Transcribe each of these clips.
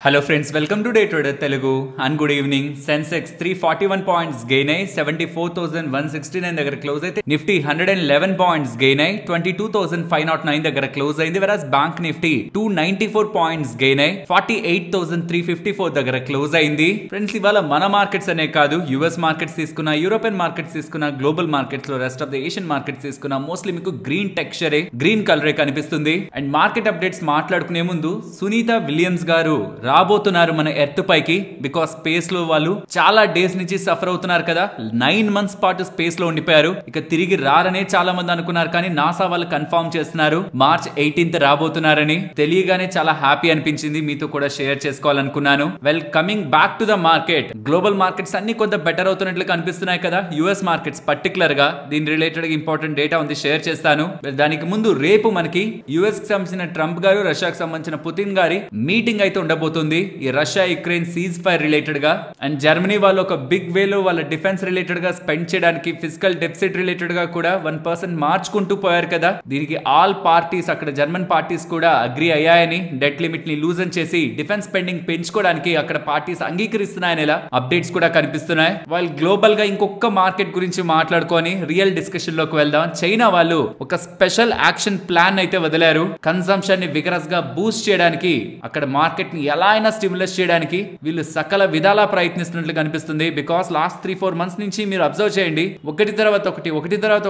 Hello friends, welcome to Day Trader Telugu and good evening. Sensex 341 points gain అయ్యి 74,169 దగ్గర close అయితే Nifty 111 points gain అయ్యి 22,509 దగ్గర close అయింది. వెరాస్ బ్యాంక్ నిఫ్టీ 294 పాయింట్స్ గెయిన్ అయ్యి 48,354 దగ్గర క్లోజ్ అయింది. ఫ్రెండ్స్ ఇవాళ మన మార్కెట్స్ అనే కాదు, యుఎస్ మార్కెట్స్ తీసుకున్నా, యూరోపియన్ మార్కెట్స్ తీసుకున్నా, గ్లోబల్ మార్కెట్స్ లో rest of the Asian markets తీసుకున్నా మోస్ట్లీ మీకు గ్రీన్ టెక్స్చరే, గ్రీన్ కలరే కనిపిస్తుంది. అండ్ మార్కెట్ అప్డేట్స్ మాట్లాడుకునే ముందు సునీత విలియమ్స్ గారు రాబోతున్నారు మన ఎర్త్ పైకి. బికాస్ స్పేస్ లో వాళ్ళు చాలా డేస్ నుంచి సఫర్ అవుతున్నారు కదా, 9 months పాటు స్పేస్ లో ఉండిపోయారు. ఇక తిరిగి రారనే చాలా మంది అనుకున్నారు, కానీ నాసా వాళ్ళు కన్ఫర్మ్ చేస్తున్నారు March 18th రాబోతున్నారని. తెలియగానే చాలా హ్యాపీ అనిపించింది, మీతో కూడా షేర్ చేసుకోవాలనుకున్నాను. Well, coming back to the market, global markets అన్ని కొంత బెటర్ అవుతున్నట్లు కనిపిస్తున్నాయి కదా. యుఎస్ మార్కెట్స్ పర్టికులర్ గా దీని రిలేటెడ్ ఇంపార్టెంట్ డేటా ఉంది, షేర్ చేస్తాను. దానికి ముందు రేపు మనకి యుఎస్ కి సంబంధించిన ట్రంప్ గారు, రష్యాకి సంబంధించిన పుతిన్ గారి మీటింగ్ అయితే ఉండబోతుంది. ఈ Russia Ukraine cease fire related గా. అండ్ జర్మనీ వాళ్ళు ఒక బిగ్ వేలో వాళ్ళ డిఫెన్స్ రిలేటెడ్ గా స్పెండ్ చేయడానికి ఫిజికల్ డెఫిసిట్ రిలేటెడ్ గా కూడా 1% మార్చుకుంటూ పోయారు కదా. దీనికి ఆల్ పార్టీస్, అక్కడ జర్మన్ పార్టీస్ కూడా అగ్రి అయ్యాయని, డెట్ లిమిట్ ని లూజన్ చేసి డిఫెన్స్ స్పెండింగ్ పెంచుకోవడానికి అక్కడ పార్టీస్ అంగీకరిస్తున్నాయని అప్డేట్స్ కూడా కనిపిస్తున్నాయి. వాళ్ళు గ్లోబల్ గా ఇంకొక మార్కెట్ గురించి మాట్లాడుకొని రియల్ డిస్కషన్ లోకి వెళ్దాం. చైనా వాళ్ళు ఒక స్పెషల్ యాక్షన్ ప్లాన్ అయితే వదిలారు. కన్సంప్షన్ ని విగరస్ గా బూస్ట్ చేయడానికి, అక్కడ మార్కెట్ ని ఎలా అయినా స్టిమ్యులేట్ చేయడానికి వీళ్ళు సకల విధాలా ప్రయత్నిస్తున్నట్లు కనిపిస్తుంది. బికాస్ లాస్ట్ 3-4 months నుంచి మీరు అబ్జర్వ్ చేయండి, ఒకటి తర్వాత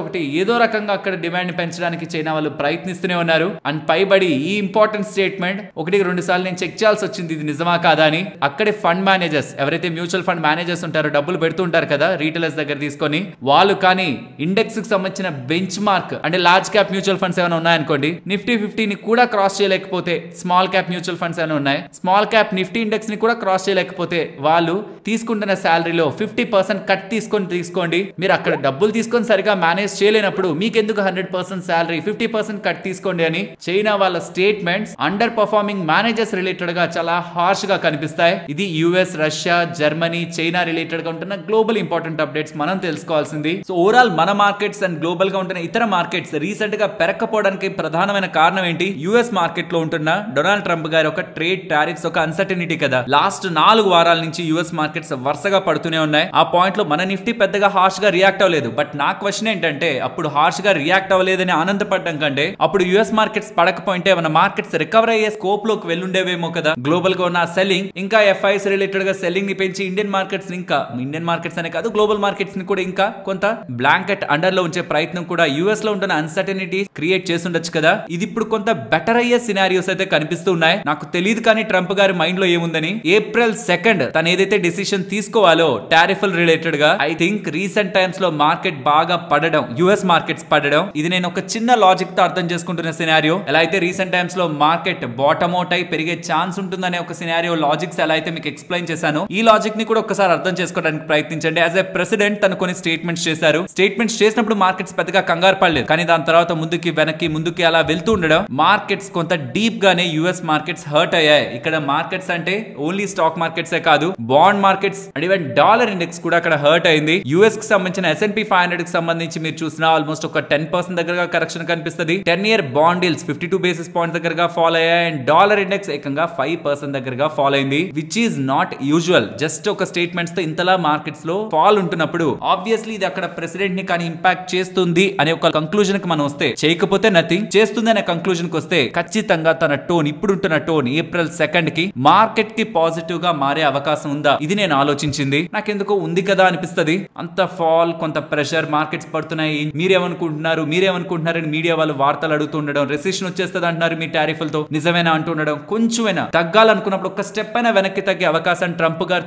ఒకటి ఏదో రకంగా అక్కడ డిమాండ్ పెంచడానికి చైనా వాళ్ళు ప్రయత్నిస్తూనే ఉన్నారు. అండ్ పైబడి ఈ ఇంపార్టెంట్ స్టేట్మెంట్ 1-2 సార్లు నేను చెక్ చేయాల్సి వచ్చింది, ఇది నిజమా కాదా అని. అక్కడే ఫండ్ మేనేజర్స్, ఎవరైతే మ్యూచువల్ ఫండ్ మేనేజర్స్ ఉంటారో, డబ్బులు పెడుతూ ఉంటారు కదా రీటైలర్స్ దగ్గర తీసుకొని, వాళ్ళు కానీ ఇండెక్స్ కి సంబంధించిన బెంచ్ మార్క్ అంటే లార్జ్ క్యాప్ మ్యూచువల్ ఫండ్స్ ఏమైనా ఉన్నాయనుకోండి, నిఫ్టీ 50ని కూడా క్రాస్ చేయలేకపోతే, స్మాల్ క్యాప్ మ్యూచువల్ ఫండ్స్ ఏమైనా ఉన్నాయి, స్మాల్ క్యాప్ నిఫ్టీ ఇండెక్స్ ని కూడా క్రాస్ చేయలేకపోతే, వాళ్ళు తీసుకుంటున్న శాలరీలో 50% కట్ తీసుకోండి. మీరు అక్కడ డబ్బులు తీసుకొని సరిగా మేనేజ్ చేయలేనప్పుడు మీకెందుకు 100% శాలరీ, 50% కట్ తీసుకోండి అని చైనా వాళ్ళ statements under performing managers related గా చాలా హార్ష్ గా కనిపిస్తాయి. ఇది US, Russia, Germany, China related గా ఉంటున్న గ్లోబల్ ఇంపార్టెంట్ అప్డేట్స్ మనం తెలుసుకోవాల్సింది. సో ఓవరాల్ మన మార్కెట్స్ అండ్ గ్లోబల్ గా ఉంటున్న ఇతర మార్కెట్స్ రీసెంట్ గా పెరగకపోవడానికి ప్రధానమైన కారణం ఏంటి? యుఎస్ మార్కెట్ లో ఉంటున్న డొనాల్డ్ ట్రంప్ గారి ఒక ట్రేడ్ టారిఫ్స్ ఒక అన్సర్టనిటీ కదా. లాస్ట్ 4 వారాల నుంచి యుఎస్ మార్కెట్స్ వరుసగా పడుతూనే ఉన్నాయి. ఆ పాయింట్ లో మన నిఫ్టీ పెద్దగా హార్ష్ గా రియాక్ట్ అవ్వలేదు. బట్ నా క్వశ్చన్ ఏంటంటే, అప్పుడు హార్ష్ గా రియాక్ట్ అవ్వలేదని ఆనందపడడం కంటే, అప్పుడు యుఎస్ మార్కెట్స్ పడకపోయింటే మన మార్కెట్స్ రికవర్ అయ్యే స్కోప్ లోకి వెళ్ళుండేవేమో కదా. గ్లోబల్ గా ఉన్న సెల్లింగ్ ఇంకా ఎఫ్ఐస్ రిలేటెడ్ గా సెల్లింగ్ ని పెంచి ఇండియన్ మార్కెట్స్ అనే కాదు, గ్లోబల్ మార్కెట్స్ ని కూడా ఇంకా కొంత బ్లాంకెట్ అండర్ లో ఉంచే ప్రయత్నం కూడా యుఎస్ లో ఉంటున్న అన్సర్టనిటీ క్రియేట్ చేస్తుండొచ్చు కదా. ఇది ఇప్పుడు కొంత బెటర్ అయ్యే సినారియోస్ అయితే కనిపిస్తూ ఉన్నాయి. నాకు తెలియదు కానీ ట్రంప్ గారి మైండ్ లో ఏముందని. April 2nd తను ఏదైతే డిసిషన్ తీసుకోవాలో టారిఫ్ రిలేటెడ్ గా, ఐ థింక్ రీసెంట్ టైమ్స్ లో మార్కెట్ బాగా పడడం, యుఎస్ మార్కెట్స్ పడడం, ఇది నేను ఒక చిన్న లాజిక్ తో అర్థం చేసుకుంటున్న సినారియో. ఎలా అయితే రీసెంట్ టైమ్స్ లో మార్కెట్ బాటమ్ అవుట్ అయి పెరిగే ఛాన్స్ ఉంటుందనే ఒక సినారియో లాజిక్స్ ఎలా అయితే మీకు ఎక్స్ప్లెయిన్ చేశాను, ఈ లాజిక్ ని కూడా ఒకసారి అర్థం చేసుకోవడానికి ప్రయత్నించండి. యాజ్ ఎ ప్రెసిడెంట్ తను కొన్ని స్టేట్మెంట్స్ చేశారు. స్టేట్మెంట్స్ చేసినప్పుడు మార్కెట్స్ పెద్దగా కంగారు పడలేదు, కానీ దాని తర్వాత ముందుకి అలా వెళ్తూ ఉండడం మార్కెట్స్ కొంత డీప్ గానే యుఎస్ మార్కెట్స్ హర్ట్ అయ్యాయి. ఇక్కడ మార్కెట్స్ అంటే ఓన్లీ స్టాక్ మార్కెట్స్ కాదు, bond markets and even dollar index కూడా అక్కడ హర్ట్ అయింది. యుఎస్ కి సంబంధించిన S&P 500 కి సంబంధించి మీరు చూసినా ఆల్మోస్ట్ ఒక 10% దగ్గరగా కరెక్షన్ కనిపిస్తుంది. 10-year bond deals 52 basis points దగ్గరగా ఫాల్ అయ్యాయి. అండ్ డాలర్ ఇండెక్స్ ఏకంగా 5% దగ్గరగా ఫాల్ అయింది, which is not usual. Just ఒక స్టేట్మెంట్స్ తో ఇంతలా మార్కెట్స్ లో ఫాల్ ఉంటున్నప్పుడు ఆబ్వియస్లీ ఇది అక్కడ ప్రెసిడెంట్ ని కానీ ఇంపాక్ట్ చేస్తుంది అనే ఒక కంక్లూజన్ కి మనం వస్తే, చేయకపోతే నథింగ్, చేస్తుంది అనే కంక్లూజన్ కి వస్తే ఖచ్చితంగా తన టోన్, ఇప్పుడుంటున్న టోన్ April 2nd కి మార్కెట్ కి పాజిటివ్ గా మారే అవకాశం ఉందా, ఇది నేను ఆలోచించింది. నాకెందుకో ఉంది కదా అనిపిస్తుంది. అంత ఫాల్, కొంత ప్రెషర్, మార్కెట్స్ పడుతున్నాయి, మీరేమనుకుంటున్నారని మీడియా వాళ్ళు వార్తలు అడుగుతుండడం, రెసిషన్ వచ్చేస్తుంది అంటున్నారు మీ టారిఫ్లతో, నిజమేనా అంటుండడం, కొంచెమైనా తగ్గాలనుకున్నప్పుడు ఒక స్టెప్ అయినా వెనక్కి తగ్గే అవకాశం ట్రంప్ గారు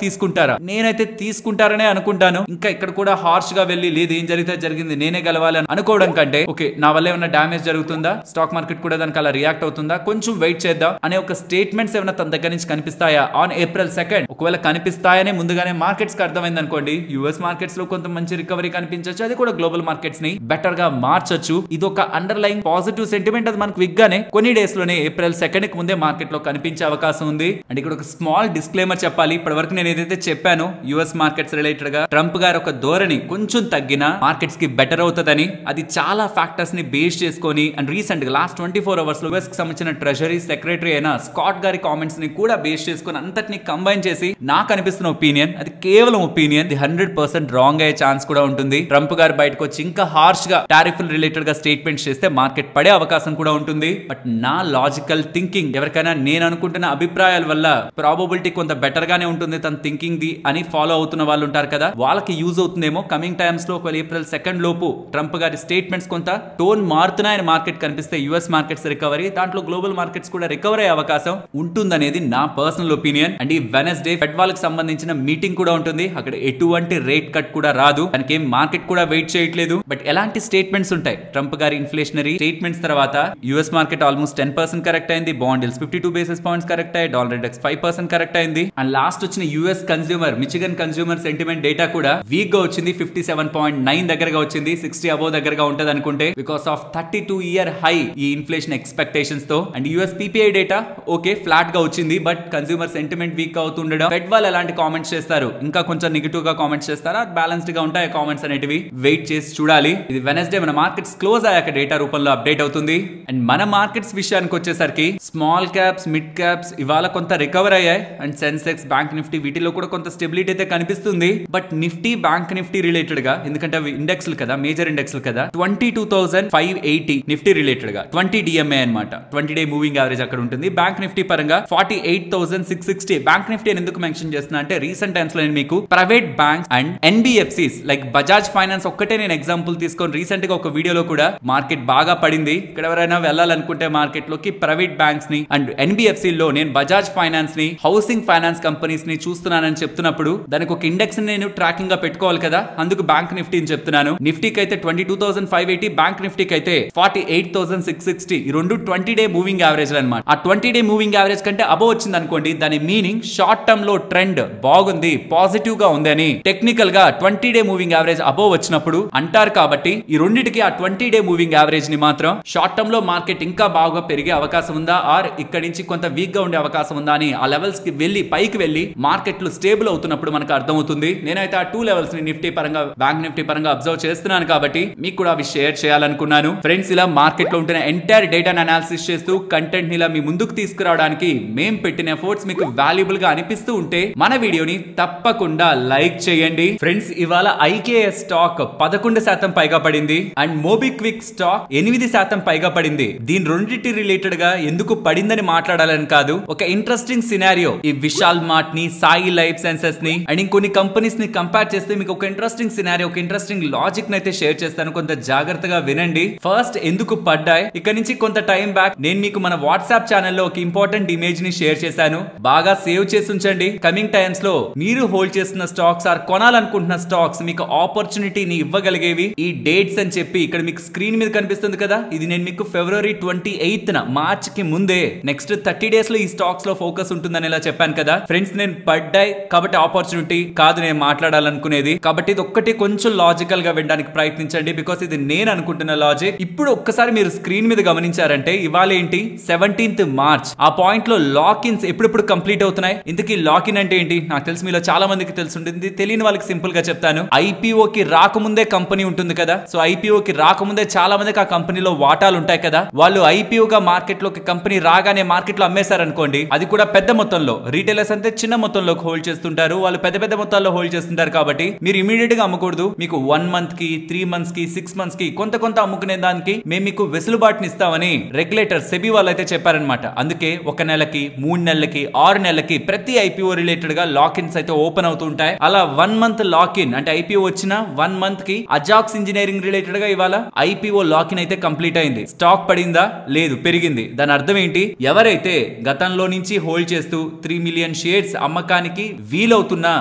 తీసుకుంటారా? నేనైతే తీసుకుంటారనే అనుకుంటాను. ఇంకా ఇక్కడ కూడా హార్ష్ గా వెళ్ళి, లేదు ఏం జరిగితే జరిగింది, నేనే గెలవాలని అనుకోవడం కంటే, ఓకే నా వల్ల ఏమైనా డామేజ్ జరుగుతుందా, స్టాక్ మార్కెట్ కూడా దానికి అలా రియాక్ట్ అవుతుందా, కొంచెం వెయిట్ చేద్దాం అనే ఒక స్టేట్మెంట్స్ ఏమైనా తన దగ్గర నుంచి కనిపిస్తాయా ఆన్ April 2nd? ఒకవేళ కనిపిస్తాయనే ముందుగానే మార్కెట్స్ కి అర్థమైంది అనుకోండి, యుఎస్ మార్కెట్స్ లో కొంత మంచి రికవరీ కనిపించవచ్చు, అది కూడా గ్లోబల్ మార్కెట్స్ ని బెటర్ గా మార్చొచ్చు. ఇది ఒక అండర్ లైన్ పాజిటివ్ సెంటిమెంట్, అది మనకు విగ్ గానే కొన్ని డేస్ లోనే April 2nd కి ముందే మార్కెట్ లో కనిపించే అవకాశం ఉంది. అండ్ ఇక్కడ ఒక స్మాల్ డిస్క్లైమర్ చెప్పాలి. ఇప్పటి వరకు నేను ఏదైతే చెప్పాను యుఎస్ మార్కెట్స్ రిలేటెడ్ గా ట్రంప్ గారు ఒక ధోరణి కొంచెం తగ్గినా మార్కెట్స్ కి బెటర్ అవుతుందని, అది చాలా ఫ్యాక్టర్స్ ని బేస్ చేసుకొని, అండ్ రీసెంట్ గా లాస్ట్ 24 hours లో యుఎస్ కి సంబంధించిన ట్రెజరీ సెక్రటరీ అయిన స్కాట్ గారి కామెంట్స్ ని కూడా బేస్ చేసుకుని అంతటిని కంబైన్ చేసి నాకు అనిపిస్తున్న ఒపీనియన్, అది కేవలం ఒపీనియన్, 100% రాంగ్ అయ్యే ఛాన్స్ కూడా ఉంటుంది. ట్రంప్ గారు బయటకు వచ్చి ఇంకా హార్ష్ గా టారిఫ్ రిలేటెడ్ గా స్టేట్మెంట్స్ చేస్తే మార్కెట్ పడే అవకాశం కూడా ఉంటుంది. బట్ నా లాజికల్ థింకింగ్, ఎవరికైనా నేను అనుకుంటున్న అభిప్రాయాల వల్ల ప్రాబబిలిటీ కొంత బెటర్ గానే ఉంటుంది తన థింకింగ్ ది అని ఫాలో అవుతున్న వాళ్ళు ఉంటారు కదా, వాళ్ళకి యూజ్ అవుతుందేమో. కమింగ్ టైమ్స్ లో ఒకవేళ ఏప్రిల్ 2 లోపు ట్రంప్ గారి స్టేట్మెంట్స్ కొంత టోన్ మారుతున్నాయని మార్కెట్ కనిపిస్తే యుఎస్ మార్కెట్స్ రికవరీ, దాంట్లో గ్లోబల్ మార్కెట్స్ కూడా రికవర్ అయ్యే అవకాశం ఉంటుందనేది నా పర్సనల్ ఒపీనియన్. అండ్ ఈ వెనస్డే ఫెడ్ వాళ్ళకి సంబంధించిన మీటింగ్ కూడా ఉంటుంది. అక్కడ ఎటువంటి రేట్ కట్ కూడా రాదు, దానికి ఏం మార్కెట్ కూడా వెయిట్ చేయట్లేదు. బట్ ఎలాంటి స్టేట్మెంట్స్ ఉంటాయి ట్రంప్ గారి ఇన్ఫ్లేషనరీ స్టేట్మెంట్స్ తర్వాత యుఎస్ మార్కెట్ ఆల్మోస్ట్ 10% కరెక్ట్ అయింది, bond yields 52 basis points correct అయ్యాయి, డాలర్ ఇండెక్స్ 5% కరెక్ట్ అయింది. అండ్ లాస్ట్ వచ్చిన US consumer Michigan consumer sentiment data కూడా వీక్ గా వచ్చింది, 57.9 దగ్గరగా వచ్చింది, 60 అబోవ్ దగ్గరగా ఉంటది అనుకుంటే, బికాస్ ఆఫ్ 32-year హై ఈ ఇన్ఫ్లేషన్ ఎక్స్పెక్టేషన్స్ తో. And US PPI data okay flat గా వచ్చింది, బట్ కన్స్యూమర్ సెంటిమెంట్ వీక్ అవుతుండడం, ఫెడ్ వాళ్ళు ఎలాంటి కామెంట్స్ చేస్తారు, ఇంకా కొంచెం నెగిటివ్ గా కామెంట్స్ చేస్తారా, బ్యాలెన్స్డ్ గా ఉంటాయి కామెంట్స్ అనేటివి, వెయిట్ చేసి చూడాలి. ఇది వెనస్డే మన మార్కెట్స్ క్లోజ్ అయ్యాక డేటా రూపంలో అప్డేట్ అవుతుంది. అండ్ మన మార్కెట్స్ విషయానికి వచ్చేసరికి స్మాల్ క్యాప్స్, మిడ్ క్యాప్స్ ఇవాళ కొంత రికవర్ అయ్యాయి. అండ్ సెన్సెక్స్, బ్యాంక్ నిఫ్టీ వీటిలో కూడా కొంత స్టెబిలిటీ అయితే కనిపిస్తుంది. But Nifty, bank Nifty related గా, ఎందుకంటే అవి ఇండెక్స్లు కదా, మేజర్ ఇండెక్స్లు కదా, 22,580 నిఫ్టీ రిలేటెడ్ గా 20 DMA అనమాట, 20 డే మూవింగ్ యావరేజ్ అక్కడ ఉంటుంది. బ్యాంక్ నిఫ్టీ పరంగా 48,660. బ్యాంక్ నిఫ్టీ ఎందుకు మెన్షన్ చేస్తున్నా అంటే, రీసెంట్ టైమ్స్ లో నేను మీకు private banks and NBFCs like Bajaj finance ఒక్కటే నేను ఎగ్జాంపుల్ తీసుకొని రీసెంట్ గా ఒక వీడియోలో కూడా మార్కెట్ బాగా పడింది. ఇక్కడ ఎవరైనా వెళ్ళాలనుకుంటే మార్కెట్ లోకి ప్రైవేట్ బ్యాంక్స్ ని అండ్ NBFC లో నేను బజాజ్ ఫైనాన్స్ ని, హౌసింగ్ ఫైనాన్స్ కంపెనీస్ ని చూస్తున్నానని చెప్తున్నప్పుడు దానికి ఒక ఇండెక్స్ ని నేను ట్రాకింగ్ గా పెట్టుకోవాలి కదా, అందుకు బ్యాంక్ నిఫ్టీని చెప్తున్నాను. నిఫ్టీకి అయితే 22,580, బ్యాంక్ నిఫ్టీకి అయితే 48,660. ఈ రెండు 20 డే మూవింగ్ యావరేజ్ అనమాట. ఆ 20 డే మూవింగ్ యావరేజ్ కంటే అబోవ్ వచ్చింది అనుకోండి, దాని మీనింగ్ షార్ట్ టర్మ్ లో ట్రెండ్ బాగుంది, పాజిటివ్ గా ఉంది అని. టెక్నికల్ గా 20 డే మూవింగ్ యావరేజ్ అబోవ్ వచ్చినప్పుడు అంటారు. కాబట్టి ఈ రెండింటికి ఆ 20 డే మూవింగ్ యావరేజ్ ని మాత్రం షార్ట్ టర్మ్ లో మార్కెట్ ఇంకా బాగా పెరిగే అవకాశం ఉందా, ఆర్ ఇక్కడ నుంచి కొంత వీక్ గా ఉండే అవకాశం ఉందా అని ఆ లెవెల్స్ కి వెళ్ళి పైకి వెళ్ళి మార్కెట్లు స్టేబుల్ అవుతున్నప్పుడు మనకు అర్థమవుతుంది. నేనైతే ఆ 2 లెవెల్స్ ని నిఫ్టీ పరంగా, బ్యాంక్ నిఫ్టీ పరంగా అబ్జర్వ్ చేస్తున్నాను కాబట్టి మీకు కూడా అవి షేర్ చేయాలనుకున్నాను. ఫ్రెండ్స్, ఇలా మార్కెట్ లో ఉంటున్న ఎంటైర్ డేటాను అనాలిసిస్ చేస్తూ కంటెంట్ ని ఇలా మీ ముందుకు తీసుకురావడానికి మేము పెట్టిన ఎఫర్ట్స్ మీకు వాల్యుబుల్ గా అనిపిస్తూ ఉంటే మన వీడియోని తప్పకుండా లైక్ చేయండి. ఫ్రెండ్స్, ఇవాళ IKS స్టాక్ 11% పైగా పడింది అండ్ మోబిక్విక్ స్టాక్ 8% పైగా పడింది. దీని రెండింటి రిలేటెడ్ గా ఎందుకు పడిందని మాట్లాడాలని కాదు, ఒక ఇంట్రెస్టింగ్ సినారియో ఈ విశాల్ మార్ట్ ని, సాయి లైఫ్ సైన్సెస్ ని అండ్ ఇంకొన్ని కంపెనీస్ ని కంపేర్ చేస్తే మీకు ఒక ఇంట్రెస్టింగ్ సినారియో, ఒక ఇంట్రెస్టింగ్ లాజిక్ అయితే షేర్ చేస్తాను. కొంత జాగ్రత్తగా వినండి. ఫస్ట్, ఎందుకు పడ్డాయి. ఇక్కడ నుంచి కొంత టైం బ్యాక్ నేను మీకు మన వాట్సాప్ ఛానల్లో ఒక ఇంపార్టెంట్ ఇమేజ్ ని షేర్ చేశాను, బాగా సేవ్ చేసి ఉంచండి. కమింగ్ టైమ్స్ లో మీరు హోల్డ్ చేస్తున్న స్టాక్స్ ఆర్ కొనాలనుకుంటున్న స్టాక్స్ మీకు ఆపర్చునిటీని ఇవ్వగలిగేవి ఈ డేట్స్ అని చెప్పి ఇక్కడ మీకు స్క్రీన్ మీద కనిపిస్తుంది కదా, ఇది నేను మీకు February 28th మార్చ్ కి ముందే నెక్స్ట్ 30 డేస్ లో ఈ స్టాక్స్ లో ఫోకస్ ఉంటుందని ఇలా చెప్పాను కదా. ఫ్రెండ్స్, నేను పడ్డాయి కాబట్టి ఆపర్చునిటీ కాదు నేను మాట్లాడాలనుకునేది. కాబట్టి ఇది ఒక్కటి కొంచెం లాజికల్ గా వినడానికి ప్రయత్నించండి, బికాస్ ఇది నేను అనుకుంటున్న లాజిక్. ఇప్పుడు ఒక్కసారి మీరు స్క్రీన్ మీద గమనించారంటే ఇవాళ ఏంటి 17th మార్చ్, ఆ పాయింట్ లో లాక్ ఇన్స్ ఎప్పుడెప్పుడు కంప్లీట్ అవుతున్నాయి. ఇంతకీ లాక్ ఇన్ అంటే ఏంటి నాకు తెలిసి మీలో చాలా మందికి తెలుసుంటుంది, తెలియని వాళ్ళకి సింపుల్ గా చెప్తాను. IPO కి రాకముందే కంపెనీ ఉంటుంది కదా, సో IPO కి రాకముందే చాలా మందికి ఆ కంపెనీలో వాటాలు ఉంటాయి కదా, వాళ్ళు IPO గా మార్కెట్ లోకి కంపెనీ రాగానే మార్కెట్ లో అమ్మేశారనుకోండి, అది కూడా పెద్ద మొత్తంలో. రీటైలర్స్ అంతే చిన్న మొత్తంలో హోల్డ్ చేస్తుంటారు, వాళ్ళు పెద్ద పెద్ద మొత్తాల్లో హోల్డ్ చేస్తుంటారు. కాబట్టి మీరు ఇమీడియట్ గా అమ్మకూడదు. మీకు 1 మంత్ కి, 3 మంత్స్ కి, 6 మంత్స్ కి కొంత కొంత అమ్ముకునే దానికి మేము మీకు వెసులుబాటుని ఇస్తామని రెగ్యులేటర్ సెబీ వాళ్ళు అయితే చెప్పారనమాట. అందుకే 1 నెలకి, 3 నెలలకి, 6 నెలలకి ప్రతి IPO రిలేటెడ్ గా లాక్ ఇన్స్ అయితే ఓపెన్ అవుతూ ఉంటాయి. అలా 1 మంత్ లాక్ ఇన్ అంటే IPO వచ్చిన 1 మంత్ కి అజాక్స్ ఇంజనీరింగ్ రిలేటెడ్ గా ఇవాళ IPO లాక్ ఇన్ అయితే కంప్లీట్ అయింది. స్టాక్ పడిందా, లేదు, పెరిగింది. దాని అర్థం ఏంటి, ఎవరైతే గతంలో నుంచి హోల్డ్ చేస్తూ 3 మిలియన్ షేర్స్ అమ్మకానికి వీలవుతున్న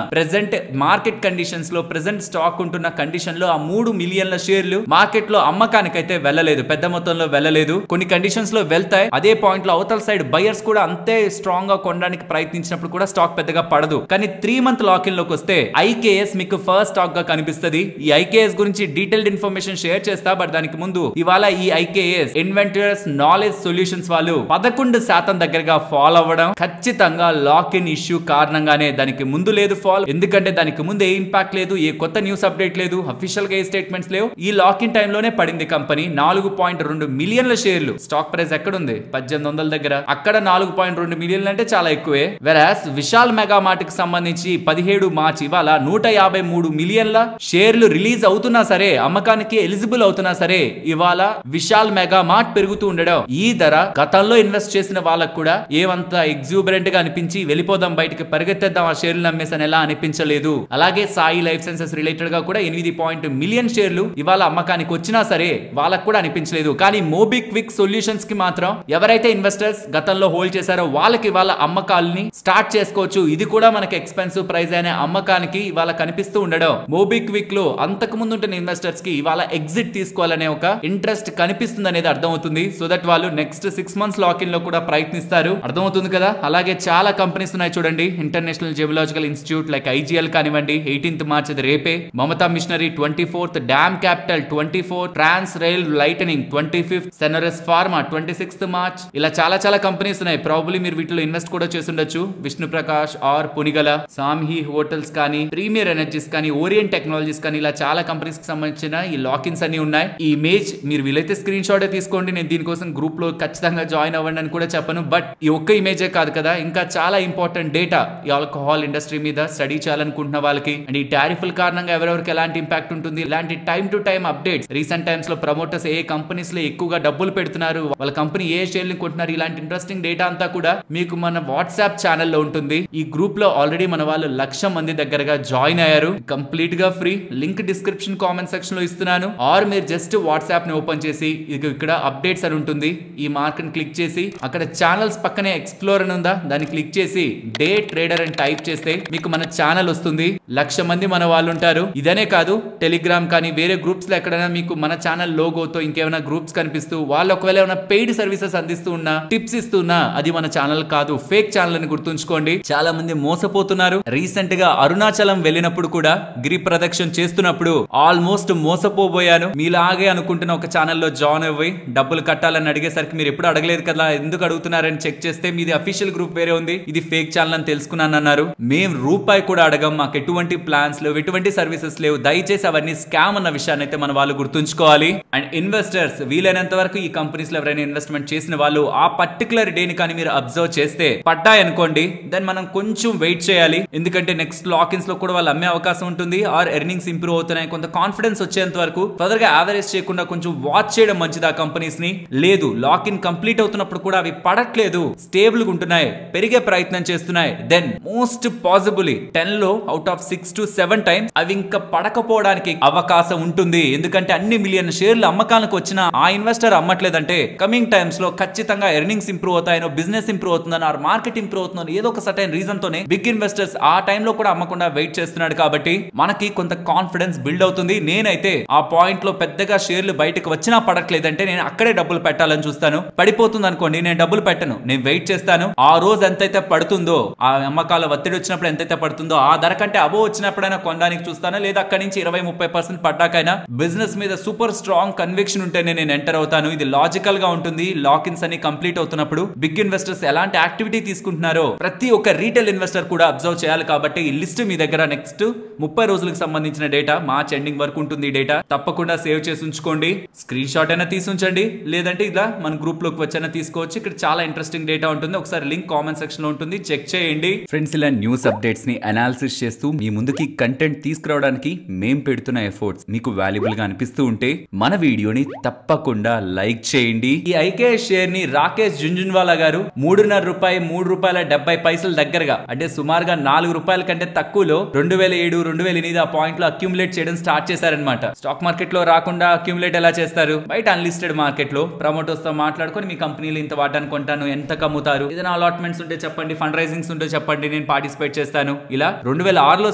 ప్రెసెంట్ మార్కెట్ కండిషన్స్ లో, ప్రెసెంట్ స్టాక్ ఉంటున్న కండిషన్ లో ఆ 3 మిలియన్ల షేర్లు మార్కెట్ లో అమ్మకానికి అయితే వెళ్ళలేదు, పెద్ద మొత్తంలో వెళ్ళలేదు. కొన్ని కండిషన్స్ లో వెళ్తాయి, అదే పాయింట్ లో అవతల సైడ్ బయర్స్ కూడా అంతే స్ట్రాంగ్ గా కొనడానికి ప్రయత్నించినప్పుడు కూడా స్టాక్ పెద్దగా పడదు. కానీ 3 మంత్ లాక్ ఇన్ లోకి వస్తే IKS మీకు ఫస్ట్ స్టాక్ గా కనిపిస్తుంది. ఈ IKS గురించి డీటెయిల్డ్ ఇన్ఫర్మేషన్ షేర్ చేస్తా, బట్ దానికి ముందు ఇవాళ ఈ IKS ఇన్వెంటర్స్ నాలెడ్జ్ సొల్యూషన్స్ వాళ్ళు 11% దగ్గరగా ఫాల్ అవ్వడం ఖచ్చితంగా లాక్ ఇన్ ఇష్యూ కారణంగానే. దానికి ముందు లేదు ఫాల్, ఎందుకంటే దానికి ముందు ఏ ఇంపాక్ట్ లేదు, ఏ కొత్త న్యూస్ అప్డేట్ లేదు, అఫీషియల్ గా ఏ స్టేట్మెంట్స్ లేవు. ఈ లాక్ ఇన్ టైం లోనే పడింది కంపెనీ. 4.2 మిలియన్ల షేర్లు. స్టాక్ ప్రైస్ ఎక్కడుంది 1800 దగ్గర, అక్కడ 4.2 మిలియన్లు అంటే చాలా ఎక్కువే. వెరాస్ విశాల్ మెగా మార్ట్ కి సంబంధించి 17 మార్చి ఇవాళ 153 మిలియన్ల షేర్లు రిలీజ్ అవుతున్నా సరే, అమ్మకానికి ఎలిజిబుల్ అవుతున్నా సరే, ఇవాళ విశాల్ మెగా మార్ట్ పెరుగుతూ ఉండడం ఈ ధర గతంలో ఇన్వెస్ట్ చేసిన వాళ్ళకు కూడా ఏమంత ఎగ్జూబరెంట్ గా అనిపించి వెళ్ళిపోదాం బయటికి పరిగెత్తేద్దాం ఆ షేర్లు నమ్మేసని ఎలా అనిపించలేదు. అలాగే సాయి లైఫ్ సైన్సెస్ రిలేటెడ్ గా కూడా 8 మిలియన్ షేర్లు ఇవాళ అమ్మకానికి వచ్చినా సరే వాళ్ళకు కూడా అనిపించలేదు. కానీ మోబిక్విక్ సొల్యూషన్స్ కి మాత్రం ఎవరైతే ఇన్వెస్టర్స్ గతంలో హోల్డ్ చేశారో వాళ్ళకి ఇవాళ అమ్మకాలని స్టార్ట్ చేసుకోవచ్చు. ఇది కూడా మనకి ఎక్స్పెన్సివ్ ప్రైస్ అనే అమ్మకానికి ఇవాళ కనిపిస్తూ ఉండడం మోబిక్విక్ లో అంతకు ముందు ఉంటున్న ఇన్వెస్టర్స్ కి ఇవాళ ఎగ్జిట్ తీసుకోవాలనే ఒక ఇంట్రెస్ట్ కనిపిస్తుంది అనేది అర్థమవుతుంది. సో దట్ వాళ్ళు నెక్స్ట్ 6 మంత్స్ లాక్ ఇన్ లో కూడా ప్రయత్నిస్తారు. అర్థమవుతుంది కదా. అలాగే చాలా కంపెనీస్ ఉన్నాయి చూడండి. International geological institute like IGL కానివ్వండి, 18th మార్చ్ అది రేపే, Mamata machinery 24th, Dam Capital 24th, Trans Rail lightning 25th, Senores pharma 26th March. ఇలా చాలా కంపెనీస్ ఉన్నాయి. ప్రాబబ్లీ మీరు వీటిలో ఇన్వెస్ట్ కూడా చేసి ఉండొచ్చు. విష్ణు ప్రకాష్ ఆర్ పునిగల, సామ్హి హోటల్స్ కానీ, ప్రీమియర్ ఎనర్జీస్ కానీ, ఓరియంట్ టెక్నాలజీస్ కానీ, ఇలా చాలా కంపెనీస్ కి సంబంధించిన ఈ లాకిన్స్ అన్ని ఉన్నాయి. ఈ ఇమేజ్ మీరు వీలైతే స్క్రీన్ షాట్ తీసుకోండి. నేను దీనికోసం గ్రూప్ లో ఖచ్చితంగా జాయిన్ అవ్వండి అని కూడా చెప్పను. బట్ ఈ ఒక్క ఇమేజే కాదు కదా, ఇంకా చాలా ఇంపార్టెంట్ డేటా ఈ ఆల్కహాల్ ఇండస్ట్రీ మీద స్టడీ చేయాలనుకుంటున్న వాళ్ళకి, అండ్ ఈ టారిఫ్ల కారణంగా ఎవరెవరికి ఎలాంటి ఇంపాక్ట్ ఉంటుంది, ఇలాంటి time to time updates, recent times లో ప్రమోటర్స్ ఏ కంపెనీస్ లో ఎక్కువగా డబ్బులు పెడుతున్నారు, వాళ్ళ కంపెనీ ఏ షేర్ ని కొంటున్నారు, ఇలాంటి ఇంట్రెస్టింగ్ డేటా అంతా కూడా మీకు మన వాట్సాప్ ఛానల్లో ఉంటుంది. ఈ గ్రూప్ లో ఆల్రెడీ మన వాళ్ళు 1,00,000 మంది దగ్గరగా జాయిన్ అయ్యారు. కంప్లీట్ గా free. Link description comment section లో ఇస్తున్నాను. ఆర్ మీరు జస్ట్ వాట్సాప్ ని ఓపెన్ చేసి ఇక్కడ అప్డేట్స్ అని ఉంటుంది, ఈ మార్క్ ని క్లిక్ చేసి అక్కడ ఛానల్స్ పక్కనే ఎక్స్ప్లోర్ అని ఉందా దాన్ని క్లిక్ చేసి డే ట్రేడర్ అని టైప్ చేస్తే మీకు మన ఛానల్ వస్తుంది. 1,00,000 మంది మన వాళ్ళు ఉంటారు. ఇదనే కాదు, టెలిగ్రామ్ కానీ వేరే గ్రూప్స్ లో ఎక్కడైనా మీకు మన ఛానల్ లోగోతో ఇంకేమైనా గ్రూప్స్ కనిపిస్తూ వాళ్ళు ఒకవేళ ఏమైనా పెయిడ్ సర్వీసెస్ అందిస్తూ ఉన్నా, టిప్స్ ఇస్తున్నా, అది మన ఛానల్ కాదు, ఫేక్ ఛానల్ అని గుర్తుంచుకోండి. చాలా మంది మోసపోతున్నారు. రీసెంట్ గా అరుణాచలం వెళ్ళినప్పుడు కూడా గిరి ప్రదక్షిణ చేస్తున్నప్పుడు ఆల్మోస్ట్ మోసపోబోయాను. మీలాగే అనుకుంటున్న ఒక ఛానల్లో జాయిన్ అవ్వి డబ్బులు కట్టాలని అడిగేసరికి మీరు ఎప్పుడు అడగలేదు కదా, ఎందుకు అడుగుతున్నారని చెక్ చేస్తే మీది అఫీషియల్ గ్రూప్ వేరే ఉంది, ఇది ఫేక్ ఛానల్ అని తెలుసుకున్నాను అన్నారు. మేము రూపాయి కూడా అడగం, మాకు ఎటువంటి ప్లాన్స్ లేవు, ఎటువంటి సర్వీసెస్ లేవు. దయచేసి అవన్నీ స్కామ్ అన్న విషయాన్ని అయితే మన వాళ్ళు గుర్తుంచుకోవాలి. అండ్ ఇన్వెస్టర్స్ వీలైనంత వరకు ఈ కంపెనీస్ లో ఎవరైనా ఇన్వెస్ట్మెంట్ చేసిన వాళ్ళు ఆ పర్టికులర్ డేని కానీ మీరు అబ్జర్వ్ చేస్తే పడ్డాయనుకోండి, దెన్ మనం కొంచెం వెయిట్ చేయాలి. ఎందుకంటే నెక్స్ట్ లాకిన్స్ లో కూడా వాళ్ళు అమ్మే అవకాశం ఉంటుంది. ఆర్ ఎర్నింగ్స్ ఇంప్రూవ్ అవుతున్నాయి, కొంత కాన్ఫిడెన్స్ వచ్చేంత వరకు ఫర్దర్ గా యావరేజ్ చేయకుండా కొంచెం వాచ్ చేయడం మంచిది ఆ కంపెనీస్ ని. లేదు, లాక్ ఇన్ కంప్లీట్ అవుతున్నప్పుడు కూడా అవి పడట్లేదు, స్టేబుల్ గా ఉంటున్నాయి, పెరిగే ప్రయత్నం చేస్తున్నాయి, దెన్ మోస్ట్ పాసిబుల్లీ 10 లో అవుట్ ఆఫ్ 6 to 7 టైమ్స్ అవి ఇంకా పడకపోవడానికి అవకాశం ఉంటుంది. ఎందుకంటే అన్ని మిలియన్ షేర్లు అమ్మకానికి వచ్చిన ఆ ఇన్వెస్టర్ అమ్మట్లేదంటే కమింగ్ టైమ్స్ లో ఖచ్చితంగా ఎర్నింగ్స్ ఇంప్రూవ్ అవుతాయనో, బిజినెస్ ఇంప్రూవ్ అవుతుందని, ఆర్ మార్కెట్ ఇంప్రూవ్ అవుతుందని ఏదో ఒక సర్టైన్ రీజన్ తోనే బిగ్ ఇన్వెస్టర్స్ ఆ టైంలో కూడా అమ్మకుండా వెయిట్ చేస్తున్నాడు. కాబట్టి మనకి కొంత కాన్ఫిడెన్స్ బిల్డ్ అవుతుంది. నేనైతే ఆ పాయింట్ లో పెద్దగా షేర్లు బయటకు వచ్చినా పడట్లేదంటే నేను అక్కడే డబ్బులు పెట్టాలని చూస్తాను. పడిపోతుంది అనుకోండి, నేను డబ్బులు పెట్టను, నేను వెయిట్ చేస్తాను. ఆ రోజు ఎంతైతే పడుతుందో, ఆ అమ్మకాల ఒత్తిడి వచ్చినప్పుడు ఎంతైతే పడుతుందో ఆ ధర కంటే అబో వచ్చినప్పుడైనా కొనడానికి చూస్తాను. లేదా అక్కడి నుంచి 20-30% పడ్డాకైనా బిజినెస్ మీద సూపర్ స్ట్రాంగ్ కన్విక్షన్ ఉంటేనే నేను ఎంటర్ అవుతాను. ఇది లాజికల్ గా ఉంటుంది. లాకిన్స్ అన్ని కంప్లీట్ అవుతున్నప్పుడు బిగ్ ఇన్వెస్టర్స్ ఎలాంటి యాక్టివిటీ తీసుకుంటున్నారో ప్రతి ఒక్క రీటైల్ ఇన్వెస్టర్ కూడా అబ్జర్వ్ చేయాలి. కాబట్టి ఈ లిస్ట్ మీ దగ్గర నెక్స్ట్ 30 రోజులకు సంబంధించిన డేటా, మార్చ్ ఎండింగ్ వరకు ఉంటుంది డేటా. తప్పకుండా సేవ్ చేసి ఉంచుకోండి. స్క్రీన్ షాట్ అయినా తీసి ఉంచండి, లేదంటే ఇలా మన గ్రూప్ లోకి వచ్చైనా తీసుకోవచ్చు. ఇక్కడ చాలా ఇంట్రెస్టింగ్ డేటా ఉంటుంది. ఒకసారి లింక్ కామెంట్ సెక్షన్ లో ఉంటుంది, చెక్ చేయండి. ఫ్రెండ్స్, ఇలా న్యూస్ అప్డేట్స్ ని అనాలిసిస్ చేస్తూ మీ ముందుకి కంటెంట్ తీసుకురావడానికి మేం పెడుతున్న ఎఫర్ట్స్ మీకు వాల్యుబుల్ గా అనిపిస్తూ ఉంటే మన వీడియోని తప్పకుండా లైక్ చేయండి. ఈ ఐకేఎస్ షేర్ ని రాకేష్ జుంజున్వాలా గారు 3.5 రూపాయి, 3 రూపాయల 70 పైసలు దగ్గరగా, అంటే సుమారుగా 4 రూపాయల కంటే తక్కువలో 2007, 2008 ఆ పాయింట్ లో అక్యుములేట్ చేయడం స్టార్ట్ చేశారనమాట. స్టాక్ మార్కెట్ లో రాకుండా అక్యుములేట్ ఎలా చేస్తారు? బయట అన్లిస్టెడ్ మార్కెట్ లో ప్రమోటర్స్ తో మాట్లాడుకొని మీ కంపెనీలు ఇంత వాటాను కొంటాను, ఎంత కమ్ముతారు, ఏదైనా అలాట్మెంట్స్ ఉంటే చెప్పండి, ఫండ్ రైజింగ్స్ ఉంటే చెప్పండి, నేను పార్టిసిపేట్ చేస్తాను. ఇలా 2006లో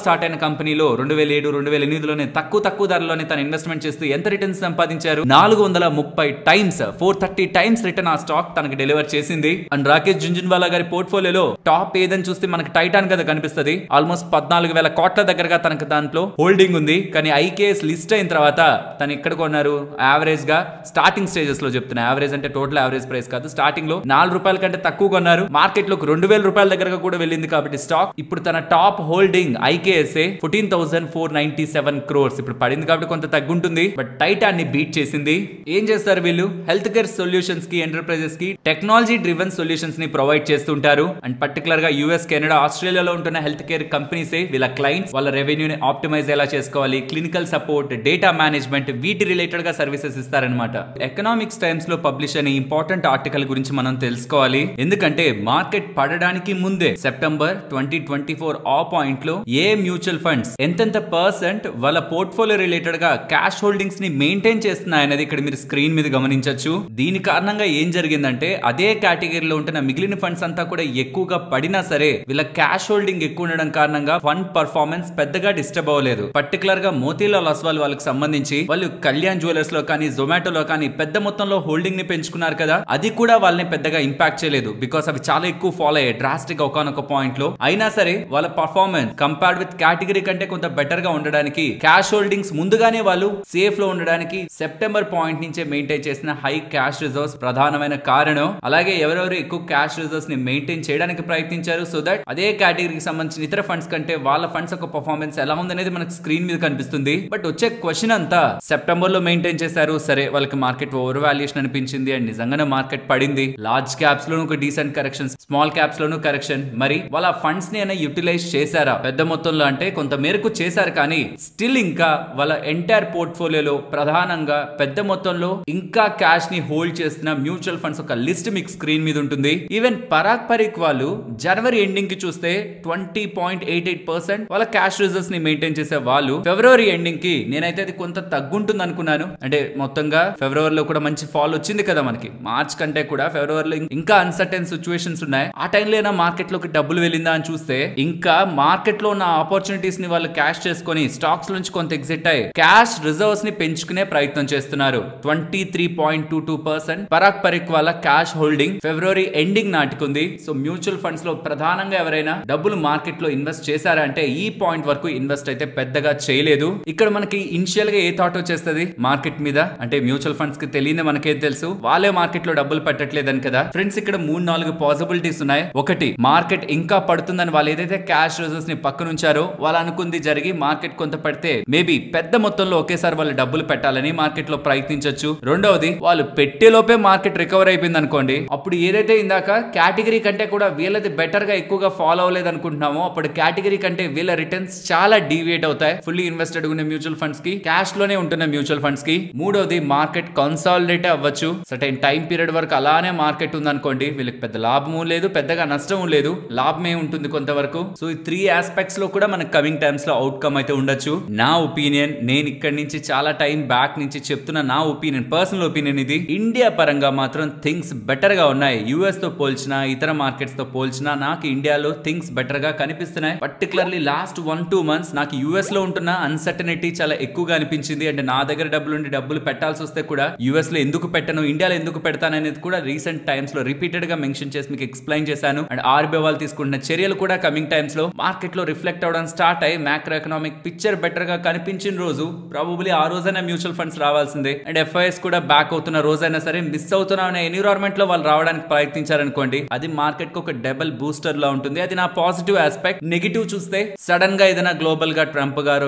స్టార్ట్ అయిన కంపెనీలో 2007, 2008లోనే తక్కువ ధరలోనే తన ఇన్వెస్ట్మెంట్ చేస్తూ ఎంత రిటర్న్స్ సంపాదించారు? 430 టైమ్స్, 430 టైమ్స్ రిటర్న్ ఆ స్టాక్ తనకి డెలివర్ చేసింది. అండ్ రాకేష్ జుంజున్వాలా గారి పోర్ట్ఫోలియోలో టాప్ ఏదని చూస్తే మనకి టైటాన్ కదా కనిపిస్తుంది. ఆల్మోస్ట్ 14,000 కోట్ల దగ్గరగా తనకు దాంట్లో హోల్డింగ్ ఉంది. కానీ ఐకేఎస్ లిస్ట్ అయిన తర్వాత తను ఎక్కడ కొన్నారు? యావరేజ్ గా స్టార్టింగ్ స్టేజెస్ లో చెప్తున్నా, యావరేజ్ అంటే టోటల్ యావరేజ్ ప్రైస్ కాదు, స్టార్టింగ్ లో 4 రూపాయల కంటే తక్కువ కొన్నారు. మార్కెట్ లో 2,000 రూపాయల దగ్గరగా కూడా వెళ్ళింది. కాబట్టి స్టాక్ ఇప్పుడు తన టాప్ హోల్డింగ్ ఐకేఎస్ 14,497 crores ఇప్పుడు పడింది. కాబట్టి కొంత తగ్గుంటుంది. బట్ టైటాన్ ని బీట్ చేసింది. ఏం చేస్తారు వీళ్ళు? హెల్త్ కేర్ సొల్యూషన్స్ కి, ఎంటర్ప్రైజెస్ కి టెక్నాలజీ డ్రివెన్ డ్రివెన్ సొల్యూషన్స్ ని ప్రొవైడ్ చేస్తుంటారు. అండ్ పర్టికులర్ గా యూఎస్, కెనడా, ఆస్ట్రేలియాలో ఉంటున్న హెల్త్ కేర్ కంపెనీస్ వీళ్ళ క్లయింట్స్ వాళ్ళ రెవెన్యూని ఆప్టిమైజ్ ఎలా చేసుకోవాలి, క్లినికల్ సపోర్ట్, డేటా మేనేజ్మెంట్ వీటి రిలేటెడ్ గా సర్వీసెస్ ఇస్తారనమాట. ఎకనామిక్స్ టైమ్స్ లో పబ్లిష్ అయిన ఇంపార్టెంట్ ఆర్టికల్ గురించి మనం తెలుసుకోవాలి. ఎందుకంటే మార్కెట్ పడడానికి ముందే సెప్టెంబర్ 2024 ఆ పాయింట్ లో ఏ మ్యూచువల్ ఫండ్స్ ఎంతెంత పర్సెంట్ వాళ్ళ పోర్ట్ఫోలియో రిలేటెడ్ గా క్యాష్ హోల్డింగ్స్ ని మెయింటైన్ చేస్తున్నాయనేది ఇక్కడ మీరు స్క్రీన్ మీద గమనించొచ్చు. దీని కారణంగా ఏం జరిగిందంటే అదే కేటగిరీలో ఉంటున్న మిగిలిన ఫండ్స్ అంతా కూడా ఎక్కువగా పడినా సరే వీళ్ళ క్యాష్ హోల్డింగ్ ఎక్కువ ఉండడం కారణంగా ఫండ్ పర్ఫార్మెన్స్ పెద్దగా డిస్టర్బ్ అవ్వలేదు. పర్టికులర్ గా మోతీలాల్ ఒస్వాల్ వాళ్ళకి సంబంధించి వాళ్ళు కళ్యాణ్ జ్యువెలర్స్ లో కానీ, జొమాటోలో కానీ పెద్ద మొత్తంలో హోల్డింగ్ ని పెంచుకున్నారు కదా, అది కూడా వాళ్ళని పెద్దగా ఇంపాక్ట్ చేయలేదు. బికాస్ అవి చాలా ఎక్కువ ఫాలో అయ్యాయి డ్రాస్టిక్ ఒకనొక పాయింట్ లో. అయినా సరే వాళ్ళ పర్ఫార్మెన్స్ కంపేర్డ్ విత్ కేటగిరీ కంటే కొంత బెటర్ గా ఉండడానికి, క్యాష్ హోల్డింగ్స్ ముందుగానే వాళ్ళు సేఫ్ లో ఉండడానికి సెప్టెంబర్ పాయింట్ నుంచే మెయింటైన్ చేసిన హై క్యాష్ రిజర్వ్స్ ప్రధానమైన కారణం. అలాగే ఎవరెవరు ఎక్కువ క్యాష్ రిజర్వ్స్ ని మెయింటైన్ చేయడానికి ప్రయత్నించారు, సో దట్ అదే కేటగిరీకి సంబంధించిన ఇతర ఫండ్స్ కంటే వాళ్ళ ఫండ్స్ యొక్క పర్ఫార్మెన్స్ ఎలా ఉందనేది మనకు స్క్రీన్ మీద కనిపిస్తుంది. బట్ వచ్చే క్వశ్చన్ అంతా సెప్టెంబర్ లో మెయింటైన్ చేశారు, సరే వాళ్ళకి మార్కెట్ ఓవర్ వాల్యుయేషన్ అనిపించింది అండ్ నిజంగానే మార్కెట్ పడింది. లార్జ్ క్యాప్స్ లోను ఒక డీసెంట్ కరెక్షన్, స్మాల్ క్యాప్స్ లోను కరెక్షన్. మరి వాళ్ళ ఫండ్స్ ని అయినా యూటిలైజ్ చేశారా? పెద్ద మొత్తంలో అంటే కొంత మేరకు చేశారు, కానీ స్టిల్ ఇంకా వాళ్ళ ఎంటైర్ పోర్ట్ఫోలియోలో ప్రధానంగా పెద్ద మొత్తంలో ఇంకా క్యాష్ ని హోల్డ్ చేస్తున్న మ్యూచువల్ ఫండ్స్ ఒక లిస్ట్ మీకు స్క్రీన్ మీద ఉంటుంది. ఈవెన్ పరాగ్ పరీక్ వాళ్ళు జనవరి ఎండింగ్ కి చూస్తే 20.88% వాళ్ళ క్యాష్ రిజర్వ్స్ ని మెయింటైన్ చేసే వాళ్ళు ఫిబ్రవరి ఎండింగ్ కి నేనైతే అది కొంత తగ్గుంటుంది అనుకున్నాను. అంటే మొత్తంగా ఫిబ్రవరిలో కూడా మంచి ఫాల్ వచ్చింది కదా మనకి. మార్చ్ కంటే కూడా ఫిబ్రవరిలో ఇంకా అన్సర్టైన్ సిచ్యువేషన్స్ ఉన్నాయి. ఆ టైంలో అయినా మార్కెట్ లోకి డబ్బులు వెళ్ళిందా అని చూస్తే ఇంకా మార్కెట్ లో ఉన్న ఆపర్చునిటీస్ ని వాళ్ళు క్యాష్ చేసుకొని స్టాక్స్ నుంచి కొంత ఎగ్జిట్ అయ్యి క్యాష్ రిజర్వ్స్ ని పెంచుకునే ప్రయత్నం చేస్తున్నారు. 23.22% పరాగ్ పరీక్ వాళ్ళ క్యాష్ హోల్డింగ్ ఫిబ్రవరి ఎండింగ్ నాటికుంది. సో మ్యూచువల్ ఫండ్స్ లో ప్రధానంగా ఎవరైనా డబ్బులు మార్కెట్ లో ఇన్వెస్ట్ చేశారా అంటే ఈ పాయింట్ వరకు ఇన్వెస్ట్ అయితే పెద్దగా చేయలేదు. ఇక్కడ మనకి ఇనిషియల్ గా ఏ థాట్ వచ్చేస్తుంది మార్కెట్ మీద అంటే మ్యూచువల్ ఫండ్స్ కి తెలియని మనకే తెలుసు వాళ్ళే మార్కెట్ లో డబ్బులు పెట్టట్లేదని కదా ఫ్రెండ్స్. ఇక్కడ 3-4 పాసిబిలిటీస్ ఉన్నాయి. ఒకటి, మార్కెట్ ఇంకా పడుతుందని వాళ్ళు ఏదైతే క్యాష్ రిజర్వ్స్ ని పక్కన ఉంచారో వాళ్ళు అనుకుంది జరిగి మార్కెట్ కొంత పడితే మేబీ పెద్ద మొత్తంలో ఒకేసారి వాళ్ళు డబ్బులు పెట్టాలని మార్కెట్ లో ప్రయత్నించవచ్చు. రెండవది, వాళ్ళు పెట్టేలోపే మార్కెట్ రికవర్ అయిపోయింది అనుకోండి, అప్పుడు ఏదైతే ఇందాక కేటగిరీ కంటే కూడా వీళ్ళది బెటర్ గా ఎక్కువగా ఫాలో అవ్వలేదు అనుకుంటున్నామో అప్పుడు కేటగిరీ కంటే వీళ్ళ రిటర్న్స్ చాలా డీవియేట్ అవుతాయి ఫుల్లీ ఇన్వెస్టెడ్ ఉన్న మ్యూచువల్ ఫండ్స్ కి, క్యాష్ లోనే ఉంటున్న మ్యూచువల్ ఫండ్స్ కి. మూడోది, మార్కెట్ కన్సాలిడేట్ అవ్వచ్చు. సర్టైన్ టైం పీరియడ్ వరకు అలానే మార్కెట్ ఉందనుకోండి, వీళ్ళకి పెద్ద లాభము లేదు పెద్దగా నష్టము లేదు, లాభమే ఉంటుంది కొంతవరకు. సో ఈ 3 ఆస్పెక్ట్స్ లో కూడా మనకు కమింగ్ టైమ్స్ లో అవుట్కమ్ అయితే ఉండొచ్చు. నా ఒపీనియన్, నేను ఇక్కడ నుంచి చాలా టైం బ్యాక్ నుంచి చెప్తున్న నా ఒపీనియన్, పర్సనల్ ఒపీనియన్ ఇది. ఇండియా పరంగా మాత్రం థింగ్స్ బెటర్ గా ఉన్నాయి. యుఎస్ తో పోల్చినా ఇతర మార్కెట్స్ తో పోల్చినా నాకు ఇండియాలో థింగ్స్ బెటర్ గా కనిపిస్తున్నాయి. పర్టికులర్లీ లాస్ట్ 1-2 మంత్స్ నాకు యుఎస్ లో ఉంటున్న అన్సర్టనిటీ చాలా ఎక్కువగా అనిపించింది. అంటే నా దగ్గర డబ్బులు పెట్టాల్సి వస్తే కూడా యుఎస్ లో ఎందుకు పెట్టను, ఇండియాలో ఎందుకు పెడతాను అనేది కూడా రీసెంట్ టైమ్స్ లో రిపీటెడ్ గా మెన్షన్ చేసి మీకు ఎక్స్ప్లెయిన్ చేశాను. అండ్ ఆర్బీఐ వాళ్ళు తీసుకుంటున్న చర్యలు కూడా కమింగ్ టైమ్స్ లో మార్కెట్ లో రిఫ్లెక్ట్ అవడం స్టార్ట్ అయ్యి మ్యాక్రో ఎకనామిక్ పిక్చర్ బెటర్ గా కనిపించిన రోజు ప్రాబబ్లీ ఆ రోజైనా మ్యూచువల్ ఫండ్స్ రావాల్సిందే. అండ్ ఎఫ్ఐఎస్ కూడా బ్యాక్ అవుతున్న రోజైనా సరే మిస్ అవుతున్నా అనే ఎన్విరాన్మెంట్ లో వాళ్ళు రావడానికి ప్రయత్నించారనుకోండి, అది మార్కెట్ కు ఒక డబుల్ బూస్టర్ లా ఉంటుంది. అది నా పాజిటివ్ ఆస్పెక్ట్. నెగిటివ్ చూస్తే సడన్ గా ఏదైనా గ్లోబల్ గా ట్రంప్ గారు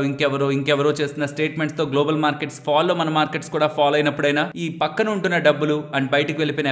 ఇంకెవరో చేస్తున్న స్టేట్మెంట్స్ తో గ్లోబల్ మార్కెట్స్ ఫాలో, మన మార్కెట్స్ కూడా ఫాలో అయినప్పుడైనా ఈ పక్కన ఉంటున్న డబ్బులు అండ్ బయటకు వెళ్ళిపోయిన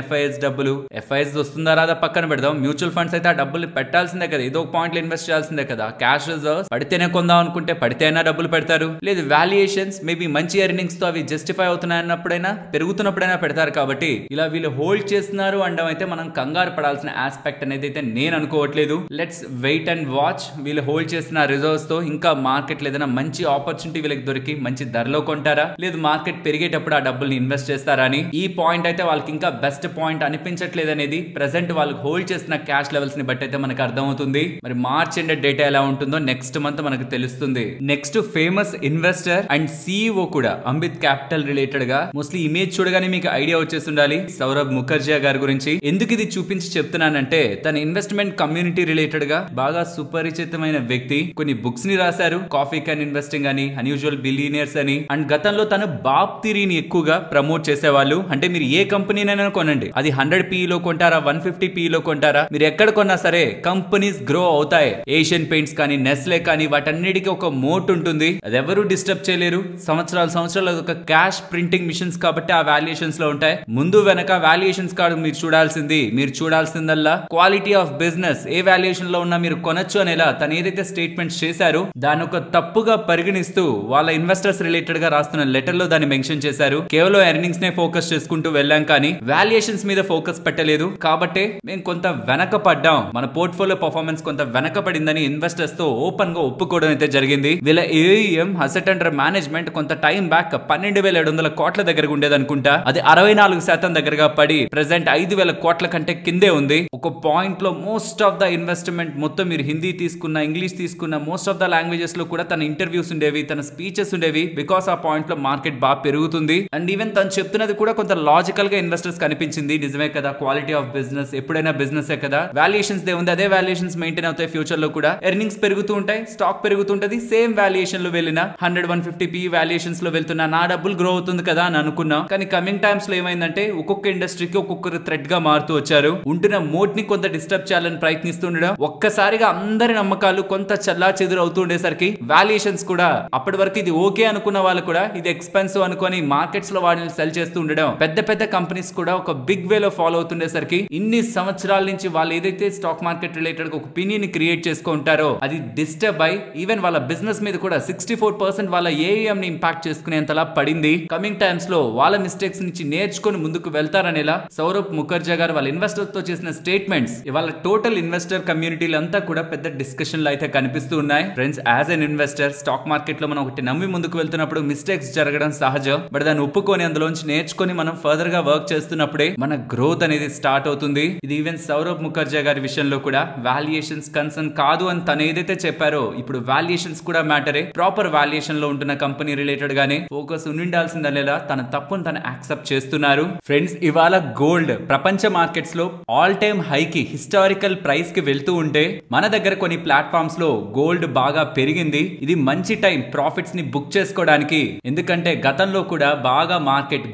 ఎఫ్ఐఎస్ వస్తుందా రాదా పక్కన పెడదాం. మ్యూచువల్ ఫండ్స్ అయితే ఆ డబ్బులు పెట్టాల్సిందే కదా, ఏదో ఒక పాయింట్ లో ఇన్వెస్ట్ చేయాల్సిందే కదా. క్యాష్ రిజర్వ్స్ పడితేనే కొందాం అనుకుంటే పడితే అయినా డబ్బులు పెడతారు, లేదు వాల్యుయేషన్స్ మేబీ మంచి ఎర్నింగ్స్ తో అవి జస్టిఫై అవుతున్నాయన్నప్పుడైనా పెరుగుతున్నప్పుడైనా పెడతారు. కాబట్టి ఇలా వీళ్ళు హోల్డ్ చేస్తున్నారు అనడం అయితే మనం కంగారు పడాల్సిన ఆస్పెక్ట్ అనేది అయితే నేను అనుకోవట్లేదు. Let's wait and watch. వీళ్ళు హోల్డ్ చేసిన రిజర్వ్స్ తో ఇంకా మార్కెట్ ఏదైనా మంచి ఆపర్చునిటీ వీళ్ళకి దొరికి మంచి ధరలో కొంటారా, లేదు మార్కెట్ పెరిగేటప్పుడు ఆ డబ్బుల్ని ఇన్వెస్ట్ చేస్తారా అని ఈ పాయింట్ అయితే వాళ్ళకి ఇంకా బెస్ట్ పాయింట్ అనిపించట్లేదు అనేది ప్రెసెంట్ వాళ్ళు హోల్డ్ చేసిన క్యాష్ లెవెల్స్ ని బట్టి అయితే మనకు అర్థమవుతుంది. మరి మార్చ్ ఎండ్ డేటా ఎలా ఉంటుందో నెక్స్ట్ మంత్ మనకు తెలుస్తుంది. Next famous investor and CEO కూడా అంబిత్ క్యాపిటల్ రిలేటెడ్ గా మోస్ట్లీ ఇమేజ్ చూడగానే మీకు ఐడియా వచ్చేసి ఉండాలి సౌరభ్ ముఖర్జీ గారి గురించి. ఎందుకు ఇది చూపించి చెప్తున్నానంటే తన ఇన్వెస్ట్మెంట్ కమ్యూనిటీ రిలేటెడ్ గా బాగా సుపరిచితమైన వ్యక్తి. కొన్ని బుక్స్ ని రాశారు, కాఫీ క్యాన్ ఇన్వెస్టింగ్ అని, అన్యూజువల్ బిలియనియర్స్ అని. అండ్ గతంలో తను బాబ్ థియరీని ఎక్కువగా ప్రమోట్ చేసేవాళ్ళు. అంటే మీరు ఏ కంపెనీనైనా కొనండి, అది 100 PE లో కొంటారా 150 PE లో కొంటారా, మీరు ఎక్కడ కొన్నా సరే కంపెనీస్ గ్రో అవుతాయి. ఏషియన్ పెయింట్స్ కానీ నెస్లే కానీ వాటన్నిటికీ ఒక మోట్ ఉంటుంది, అది ఎవరు డిస్టర్బ్ చేయలేరు. సంవత్సరాలు ఒక క్యాష్ ప్రింటింగ్ మిషన్స్ కాబట్టి ఆ వాల్యుయేషన్స్ లో ఉంటాయి. ముందు వెనక వాల్యుయేషన్స్ కాదు మీరు చూడాల్సింది, చేయాల్సింది, మీరు చూడాల్సిందల్లా క్వాలిటీ ఆఫ్ బిజినెస్, ఏ వాల్యుయేషన్ లో ఉన్నా మీరు కొనొచ్చు అనేలా తను ఏదైతే స్టేట్మెంట్స్ చేశారో దాని ఒక తప్పుగా పరిగణిస్తూ వాళ్ళ ఇన్వెస్టర్స్ రిలేటెడ్ గా రాస్తున్న లెటర్ లో దాన్ని మెన్షన్ చేశారు. కేవలం ఎర్నింగ్స్ నే ఫోకస్ చేసుకుంటూ వెళ్ళాం కానీ వాల్యుయేషన్స్ మీద ఫోకస్ పెట్టలేదు. కాబట్టి మేము కొంత వెనకపడ్డాం, మన పోర్ట్ఫోలియో పర్ఫార్మెన్స్ కొంత వెనకపడిందని ఇన్వెస్టర్స్ తో ఓపెన్ గా ఒప్పుకోవడం అయితే జరిగింది. వీళ్ళ ఏఈఎం అసెట్ అండర్ మేనేజ్మెంట్ కొంత టైం బ్యాక్ 12,700 కోట్ల దగ్గర ఉండేది అనుకుంటా, అది 64% దగ్గరగా పడి ప్రెసెంట్ 5,000 కోట్ల కంటే కిందే ఉంది. ఒక పాయింట్ లో మోస్ట్ ఆఫ్ ద ఇన్వెస్ట్మెంట్ మొత్తం మీరు హిందీ తీసుకున్న, ఇంగ్లీష్ తీసుకున్న మోస్ట్ ఆఫ్ ద లాంగ్వేజెస్ లో కూడా తన ఇంటర్వ్యూస్ ఉండేవి, తన స్పీచెస్ ఉండేవి. బికాస్ ఆ పాయింట్ లో మార్కెట్ బాగా పెరుగుతుంది. అండ్ ఈవెన్ తను చెప్తున్నది కూడా కొంత లాజికల్ గా ఇన్వెస్టర్స్ కనిపించింది. నిజమే కదా, క్వాలిటీ ఆఫ్ బిజినెస్ ఎప్పుడైనా బిజినెస్ కదా, వాల్యుయేషన్స్ దే ఉంది, అదే వాల్యుయేషన్స్ మెయింటైన్ అవుతాయి. ఫ్యూచర్ లో కూడా ఎర్నింగ్స్ పెరుగుతూ ఉంటాయి, స్టాక్ పెరుగుతుంటది. సేమ్ వాల్యుయేషన్ లో వెళ్ళిన 100-150 PE వాల్యుయేషన్స్ లో వెళ్తున్నా నా డబ్బులు గ్రో అవుతుంది కదా అని అనుకున్నాం. కానీ కమింగ్ టైమ్స్ లో ఏమైందంటే ఒక్కొక్క ఇండస్ట్రీకి ఒక్కొక్కరు థ్రెడ్ గా మారుతూ వచ్చారు. ఉంటున్న మోట్ ని కొంత డిస్టర్బ్ చేయాలని ప్రయత్నిస్తుండడం, ఒక్కసారిగా అందరి నమ్మకాలు కొంత చల్లా చెదురు అవుతూ ఉండేసరికి వాల్యుయేషన్స్ కూడా అప్పటి వరకు ఇది ఓకే అనుకున్న వాళ్ళు కూడా ఇది ఎక్స్పెన్సివ్ అనుకొని మార్కెట్స్ లో వాటిని సెల్ చేస్తూ ఉండడం, పెద్ద పెద్ద కంపెనీస్ కూడా ఒక బిగ్ వే లో ఫాలో అవుతుండేసరికి ఇన్ని సంవత్సరాల నుంచి వాళ్ళు ఏదైతే స్టాక్ మార్కెట్ రిలేటెడ్ ఒక ఒపీనియన్ క్రియేట్ చేసుకుంటారో అది డిస్టర్బ్ అయి ఈవెన్ వాళ్ళ బిజినెస్ మీద కూడా 64% వాళ్ళ ఏఎం ని ఇంపాక్ట్ చేసుకునేంతలా పడింది. కమింగ్ టైమ్స్ లో వాళ్ళ మిస్టేక్స్ నుంచి నేర్చుకొని ముందుకు వెళ్తారనేలా సౌరభ్ ముఖర్జీ గారు వాళ్ళ ఇన్వెస్టర్స్ తో చేసిన స్టేట్మెంట్స్ ఇవాళ టోటల్ ఇన్వెస్టర్ కమ్యూనిటీలు అంతా కూడా పెద్ద డిస్కషన్ లో అయితే కనిపిస్తూ ఉన్నాయి. ఫ్రెండ్స్, యాజ్ ఎన్ ఇన్వెస్టర్ స్టాక్ మార్కెట్ లో మనం ఒకటి నమ్మి ముందుకు వెళ్తున్నప్పుడు మిస్టేక్స్ జరగడం సహజం. బట్ దాన్ని ఒప్పుకొని అందులోంచి నేర్చుకొని మనం ఫర్దర్ గా వర్క్ చేస్తున్నప్పుడే మన గ్రోత్ అనేది స్టార్ట్ అవుతుంది. ఇది ఈవెన్ సౌరభ్ ముఖర్జీ గారి విషయంలో కూడా వాల్యుయేషన్స్ కన్సర్న్ కాదు అని తను ఏదైతే చెప్పారో ఇప్పుడు వాల్యుయేషన్స్ కూడా మ్యాటరే. ప్రాపర్ వాల్యుయేషన్ లో ఉంటున్న కంపెనీ రిలేటెడ్ గానే ఫోకస్ ఉండాల్సిందనేలా తన తప్పును తను యాక్సెప్ట్ చేస్తున్నారు. ఫ్రెండ్స్, ఇవాళ గోల్డ్ ప్రపంచ మార్కెట్స్ లో ఆల్ టైమ్ హై కి హిస్టారికల్ ప్రైస్ కి వెళ్తూ ఉంటే మన దగ్గర కొన్ని ప్లాట్ఫామ్స్ లో గోల్డ్ బాగా పెరిగింది. ఇది మంచి టైం ప్రాఫిట్స్ ని బుక్ చేసుకోవడానికి. ఎందుకంటే గతంలో కూడా బాగా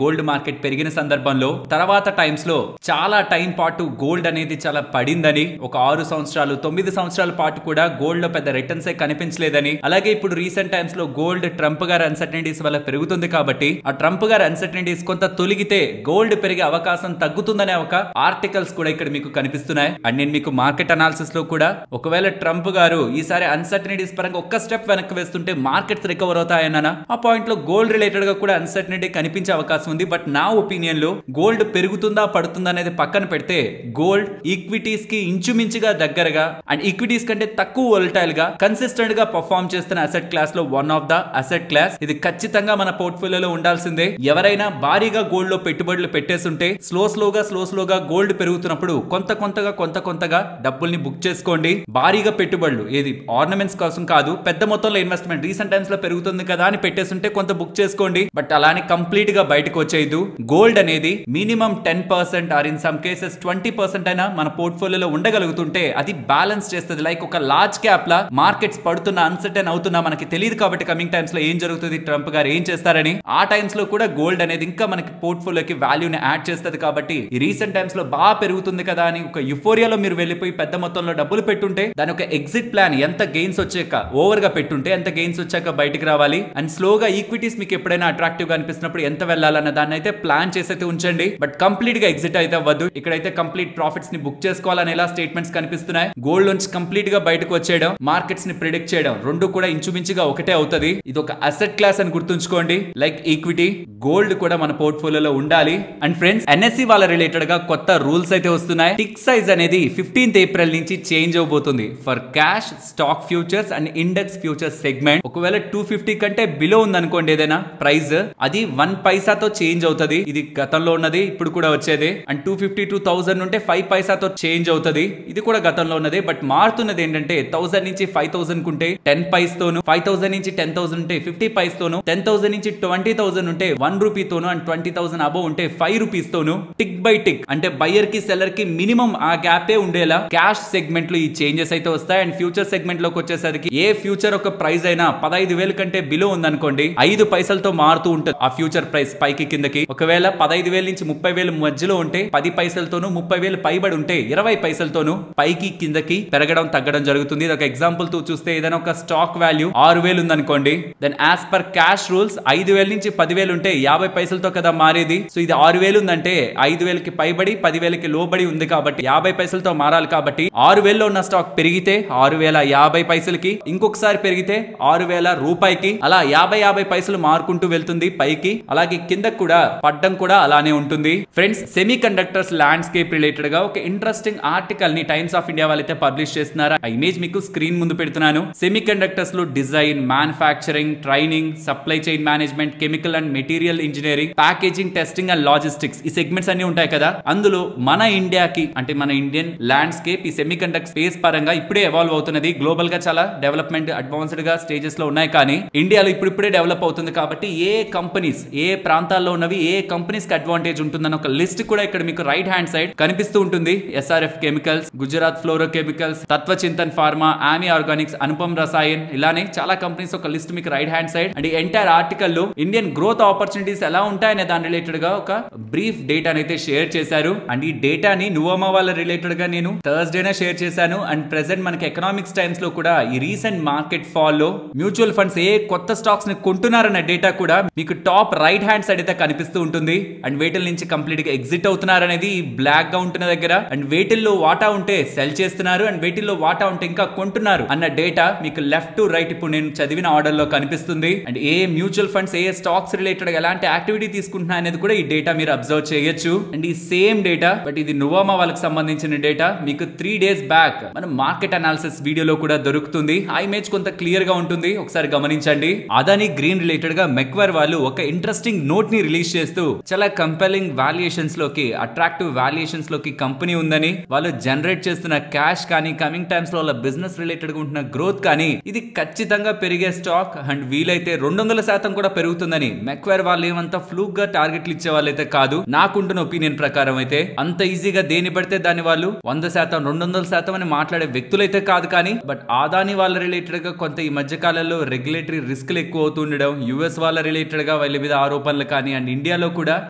గోల్డ్ మార్కెట్ పెరిగిన సందర్భంలో తర్వాత టైమ్స్ లో చాలా టైం పాటు గోల్డ్ అనేది చాలా పడిందని, ఒక 6 సంవత్సరాలు 9 సంవత్సరాల పాటు కూడా గోల్డ్ లో పెద్ద రిటర్న్స్ కనిపించలేదని, అలాగే ఇప్పుడు రీసెంట్ టైమ్స్ లో గోల్డ్ ట్రంప్ గారి అన్సర్టనిటీస్ వల్ల పెరుగుతుంది కాబట్టి ఆ ట్రంప్ గారి అన్సర్టనిటీస్ కొంత తొలగితే గోల్డ్ పెరిగే అవకాశం తగ్గుతుందనే ఒక ఆర్టికల్స్ కూడా ఇక్కడ మీకు కనిపిస్తున్నాయి. అండ్ నేను మీకు మార్కెట్ అనాలిసిస్ లో కూడా ఒకవేళ ట్రంప్ గారు ఈసారి అన్సర్టనిటీస్ పరంగా ఒక్క స్టెప్ వెనక్కి వేస్తుంటే మార్కెట్స్ రికవర్ అవుతాయన్న ఆ పాయింట్ లో గోల్డ్ రిలేటెడ్ గా కూడా అన్సర్టనిటీ కనిపించే అవకాశం ఉంది. బట్ నా ఒపీనియన్ లో గోల్డ్ పెరుగుతుందా పడుతుందా అనేది పక్కన పెడితే గోల్డ్ ఈక్విటీస్ కి ఇంచుమించుగా దగ్గరగా అండ్ ఈక్విటీస్ కంటే తక్కువ వోలటైల్ గా కన్సిస్టెంట్ గా పర్ఫార్మ్ చేస్తున్న అసెట్ క్లాస్ లో one of the asset class. ఇది ఖచ్చితంగా మన పోర్ట్ఫోలియోలో ఉండాల్సిందే. ఎవరైనా భారీగా గోల్డ్ లో పెట్టుబడులు పెట్టేస్తుంటే స్లోగా గోల్డ్ పెరుగుతున్నప్పుడు కొంతగా డబ్బుల్ని బుక్ చేసుకోండి. భారీగా పెట్టుబడులు ఏది ఆర్నమెంట్స్ కోసం కాదు, పెద్ద మొత్తంలో ఇన్వెస్ట్మెంట్ రీసెంట్ టైమ్స్ లో పెరుగుతుంది కదా అని పెట్టేస్తుంటే కొంత బుక్ చేసుకోండి. బట్ అలానే కంప్లీట్ గా బయటకు వచ్చేయదు. గోల్డ్ అనేది minimum 10% or in some cases 20% అయినా మన పోర్ట్ఫోలియోలో ఉండగలుగుతుంటే అది బ్యాలెన్స్ చేస్తుంది. లైక్ ఒక లార్జ్ క్యాప్ లా మార్కెట్స్ పడుతున్నా అన్సర్టైన్ అవుతున్నా మనకి తెలియదు కాబట్టి కమింగ్ టైమ్స్ లో ఏం జరుగుతుంది, ట్రంప్ గారు ఏం చేస్తారని. ఆ టైమ్స్ లో కూడా గోల్డ్ అనేది ఇంకా మనకి పోర్ట్ఫోలియోకి వాల్యూని యాడ్ చేస్తుంది. కాబట్టి ఈ రీసెంట్ టైమ్స్ లో బాగా పెరుగుతుంది కదా అని ఒక యుఫోరియాలో మీరు వెళ్ళిపోయి పెద్ద మొత్తంలో డబ్బులు పెట్టుంటే దాని ఒక ఎగ్జిట్ ప్లాన్ ఎంత గెయిన్స్ వచ్చాక ఓవర్ గా పెట్టుంటే ఎంత గెయిన్స్ వచ్చాక బయటికి రావాలి అండ్ స్లోగా ఈక్విటీస్ మీకు ఎప్పుడైనా అట్రాక్టివ్ గా అనిపిస్తున్నప్పుడు ఎంత వెళ్ళాలన్న దాన్ని అయితే ప్లాన్ చేసి అయితే ఉంచండి. బట్ కంప్లీట్ గా ఎగ్జిట్ అయితే అవ్వద్దు. ఇక్కడైతే కంప్లీట్ ప్రాఫిట్స్ ని బుక్ చేసుకోవాలని ఎలా స్టేట్మెంట్స్ కనిపిస్తున్నాయి. గోల్డ్ నుంచి కంప్లీట్ గా బయటకు వచ్చేయడం, మార్కెట్స్ ని ప్రిడిక్ట్ చేయడం రెండు కూడా ఇంచుమించుగా ఒకటే అవుతుంది. ఇది ఒక అసెట్ క్లాస్ అని గుర్తుంచుకోండి. లైక్ ఈక్విటీ, గోల్డ్ కూడా మన పోర్ట్ఫోలియోలో ఉండాలి. అండ్ ఫ్రెండ్స్, ఎన్ఎస్సి వాళ్ళ రిలేటెడ్ గా కొత్త రూల్స్ అయితే వస్తున్నాయి. టిక్ సైజ్ అనేది 15th ఏప్రిల్ నుంచి చేంజ్ అవబోతుంది for cash, stock futures and index futures segment. ఒకవేళ 250 కంటే బిలో ఉందనుకోండి ఏదైనా ప్రైస్, అది 1 పైసాతో చేంజ్ అవుతుంది. ఇది గతంలో ఉన్నది, ఇప్పుడు కూడా వచ్చేది. అండ్ 250 to 1000 ఉంటే 5 పైసాతో చేంజ్ అవుతుంది. ఇది కూడా గతంలో ఉన్నది. బట్ మారుతున్నది ఏంటంటే 1000 నుంచి 5000 కుంటే 10 పైస్ తోను, 5000 నుంచి 10,000 ఉంటే 50 పైస్ తోను, 10,000 నుంచి 20,000 ఉంటే 1 రూపీ తోను, అండ్ 20,000 అబోవ్ ఉంటే 5 రూపీస్ తోను. టిక్ బై టిక్ అంటే బయ్యర్ కి సెల్లర్ కి మినిమం ఆ గ్యాపే ఉండేలా క్యాష్ సెగ్మెంట్ లో ఈ చేంజెస్ అయితే వస్తాయి. అండ్ ఫ్యూచర్ సెగ్మెంట్ లోకి వచ్చేసరికి ఏ ఫ్యూచర్ ఒక ప్రైస్ అయినా 15,000 కంటే బిలో ఉందనుకోండి 5 పైసలతో మారుతూ ఉంటుంది ఆ ఫ్యూచర్ ప్రైస్ పైకి కిందకి. ఒకవేళ 15,000 నుంచి 30,000 మధ్యలో ఉంటే 10 పైసలతోను, 30,000 పైబడి ఉంటే 20 పైసలతోను పైకి కిందకి పెరగడం తగ్గడం జరుగుతుంది. ఇది ఒక ఎగ్జాంపుల్ తో చూస్తే ఏదైనా ఒక స్టాక్ వాల్యూ 6,000 ఉందనుకోండి, then as per cash rules 5,000 నుంచి 10,000 ఉంటే 50 పైసలతో కదా మారేది. సో ఇది 6,000 ఉందంటే 5,000కి పైబడి 10,000కి లోబడి ఉంది కాబట్టి 50 పైసలతో మారాలి కాబట్టి 6,000లో ఉన్న స్టాక్ పెరిగితే 6,050 పైసలకి, ఇంకొకసారి పెరిగితే 6,000 రూపాయికి, అలా 50 పైసలు మారుకుంటూ వెళ్తుంది పైకి. అలాగే కింద కూడా పడ్డం కూడా అలానే ఉంటుంది. Friends, semi conductors landscape related గా ఒక ఇంట్రెస్టింగ్ ఆర్టికల్ ని టైమ్స్ ఆఫ్ ఇండియా వాళ్ళైతే పబ్లిష్ చేస్తున్నారు. ఆ ఇమేజ్ మీకు స్క్రీన్ ముందు పెడుతున్నాను. సెమీ కండక్టర్స్ లో design, manufacturing, training, supply chain management, chemical and material engineering, packaging, testing and logistics, ఈ సెగ్మెంట్స్ అన్ని ఉంటాయి కదా. అందులో మన ఇండియాకి అంటే మన ఇండియన్ ల్యాండ్స్కేప్ ఈ సెమీ కండక్టర్ స్పేస్ పరంగా ఇప్పుడే ఎవాల్వ్ అవుతున్నది. గ్లోబల్ గా చాలా డెవలప్మెంట్ అడ్వాన్స్డ్ గా స్టేజెస్ లో ఉన్నాయి, కానీ ఇండియాలో ఇప్పుడిప్పుడే డెవలప్ అవుతుంది. కాబట్టి ఏ కంపెనీస్ ఏ ప్రాంతాల్లో ఉన్నవి, ఏ కంపెనీస్ కి అడ్వాంటేజ్ ఉంటుందని ఒక లిస్ట్ కూడా ఇక్కడ మీకు రైట్ హ్యాండ్ సైడ్ కనిపిస్తూ ఉంటుంది. SRF chemicals, Gujarat fluoro chemicals, Tatva Chintan pharma, Ami organics, Anupam Rasayan, ఇలానే చాలా కంపెనీస్ ఒక లిస్ట్ మీకు right hand side. And entire article లో ఇండియన్ గ్రోత్ ఆపర్చునిటీస్ ఎలా ఉంటాయనే దాని రిలేటెడ్ గా ఒక బ్రీఫ్ డేటాని అయితే షేర్ చేశారు. అండ్ ఈ డేటాని నువోమా వాళ్ళ రిలేటెడ్ గా నేను థర్స్డేనే షేర్ చేశాను. అండ్ ప్రెసెంట్ మనకి ఎకనామిక్స్ టైమ్స్ లో కూడా ఈ రీసెంట్ మార్కెట్ ఫాల్ లో మ్యూచువల్ ఫండ్స్ ఏ కొత్త స్టాక్స్ ని కొంటున్నారన్న డేటా కూడా మీకు టాప్ రైట్ హ్యాండ్ సైడ్ అయితే కనిపిస్తూ ఉంటుంది. అండ్ వేటిల నుంచి కంప్లీట్ గా ఎగ్జిట్ అవుతున్నారనేది బ్లాక్ గా ఉంటున్న దగ్గర, అండ్ వేటిల్లో వాటా ఉంటే సెల్ చేస్తున్నారు, అండ్ వేటిల్లో వాటా ఉంటే ఇంకా కొంటున్నారు అన్న డేటా మీకు లెఫ్ట్ టు రైట్ ఇప్పుడు నేను చదివిన ఆర్డర్ లో కనిపిస్తుంది. And A mutual funds A stocks related ఎలాంటి యాక్టివిటీ తీసుకుంటున్నా అనేది కూడా ఈ డేటా మీరు అబ్జర్వ్ చేయొచ్చు. అండ్ ఈ సేమ్ డేటా, బట్ ఇది నువోమా వాళ్ళకి సంబంధించిన డేటా, మీకు 3 days బ్యాక్ మన మార్కెట్ అనాలిసిస్ వీడియోలో కూడా దొరుకుతుంది. ఆ ఇమేజ్ కొంత క్లియర్ గా ఉంటుంది, ఒకసారి గమనించండి. అదాని గ్రీన్ రిలేటెడ్ గా మెక్వైర్ వాళ్ళు ఒక ఇంట్రెస్టింగ్ నోట్ ని రిలీజ్ చేస్తూ చాలా కంపెలింగ్ వాల్యుయేషన్స్ లోకి, అట్రాక్టివ్ వాల్యుయేషన్స్ లోకి కంపెనీ ఉందని, వాళ్ళు జనరేట్ చేస్తున్న క్యాష్ కానీ, కమింగ్ టైమ్స్ లో వాళ్ళ బిజినెస్ రిలేటెడ్ గా ఉంటున్న గ్రోత్ కానీ, ఇది ఖచ్చితంగా పెరిగే స్టాక్ అండ్ వీలైతే 200% కూడా పెరుగుతుందని మెక్వైర్ వాళ్ళు ఏమంతా ఫ్లూక్ గా టార్గెట్లు ఇచ్చే వాళ్ళైతే కాదు. నాకుంటున్న ఒపీనియన్ ప్రకారం అయితే అంత ఈజీగా దేని పడితే దాని వాళ్ళు 100%, 200% అని మాట్లాడే వ్యక్తులైతే కాదు. కానీ బట్ అదాని వాళ్ళ రిలేటెడ్ గా కొంత ఈ మధ్య కాలంలో రెగ్యులేటరీ రిస్క్లు ఎక్కువ అవుతుండడం, యుఎస్ వాళ్ళ రిలేటెడ్ గా వాళ్ళ మీద ఆరోపణలు కానీ, అండ్ ఇండియాలో కూడా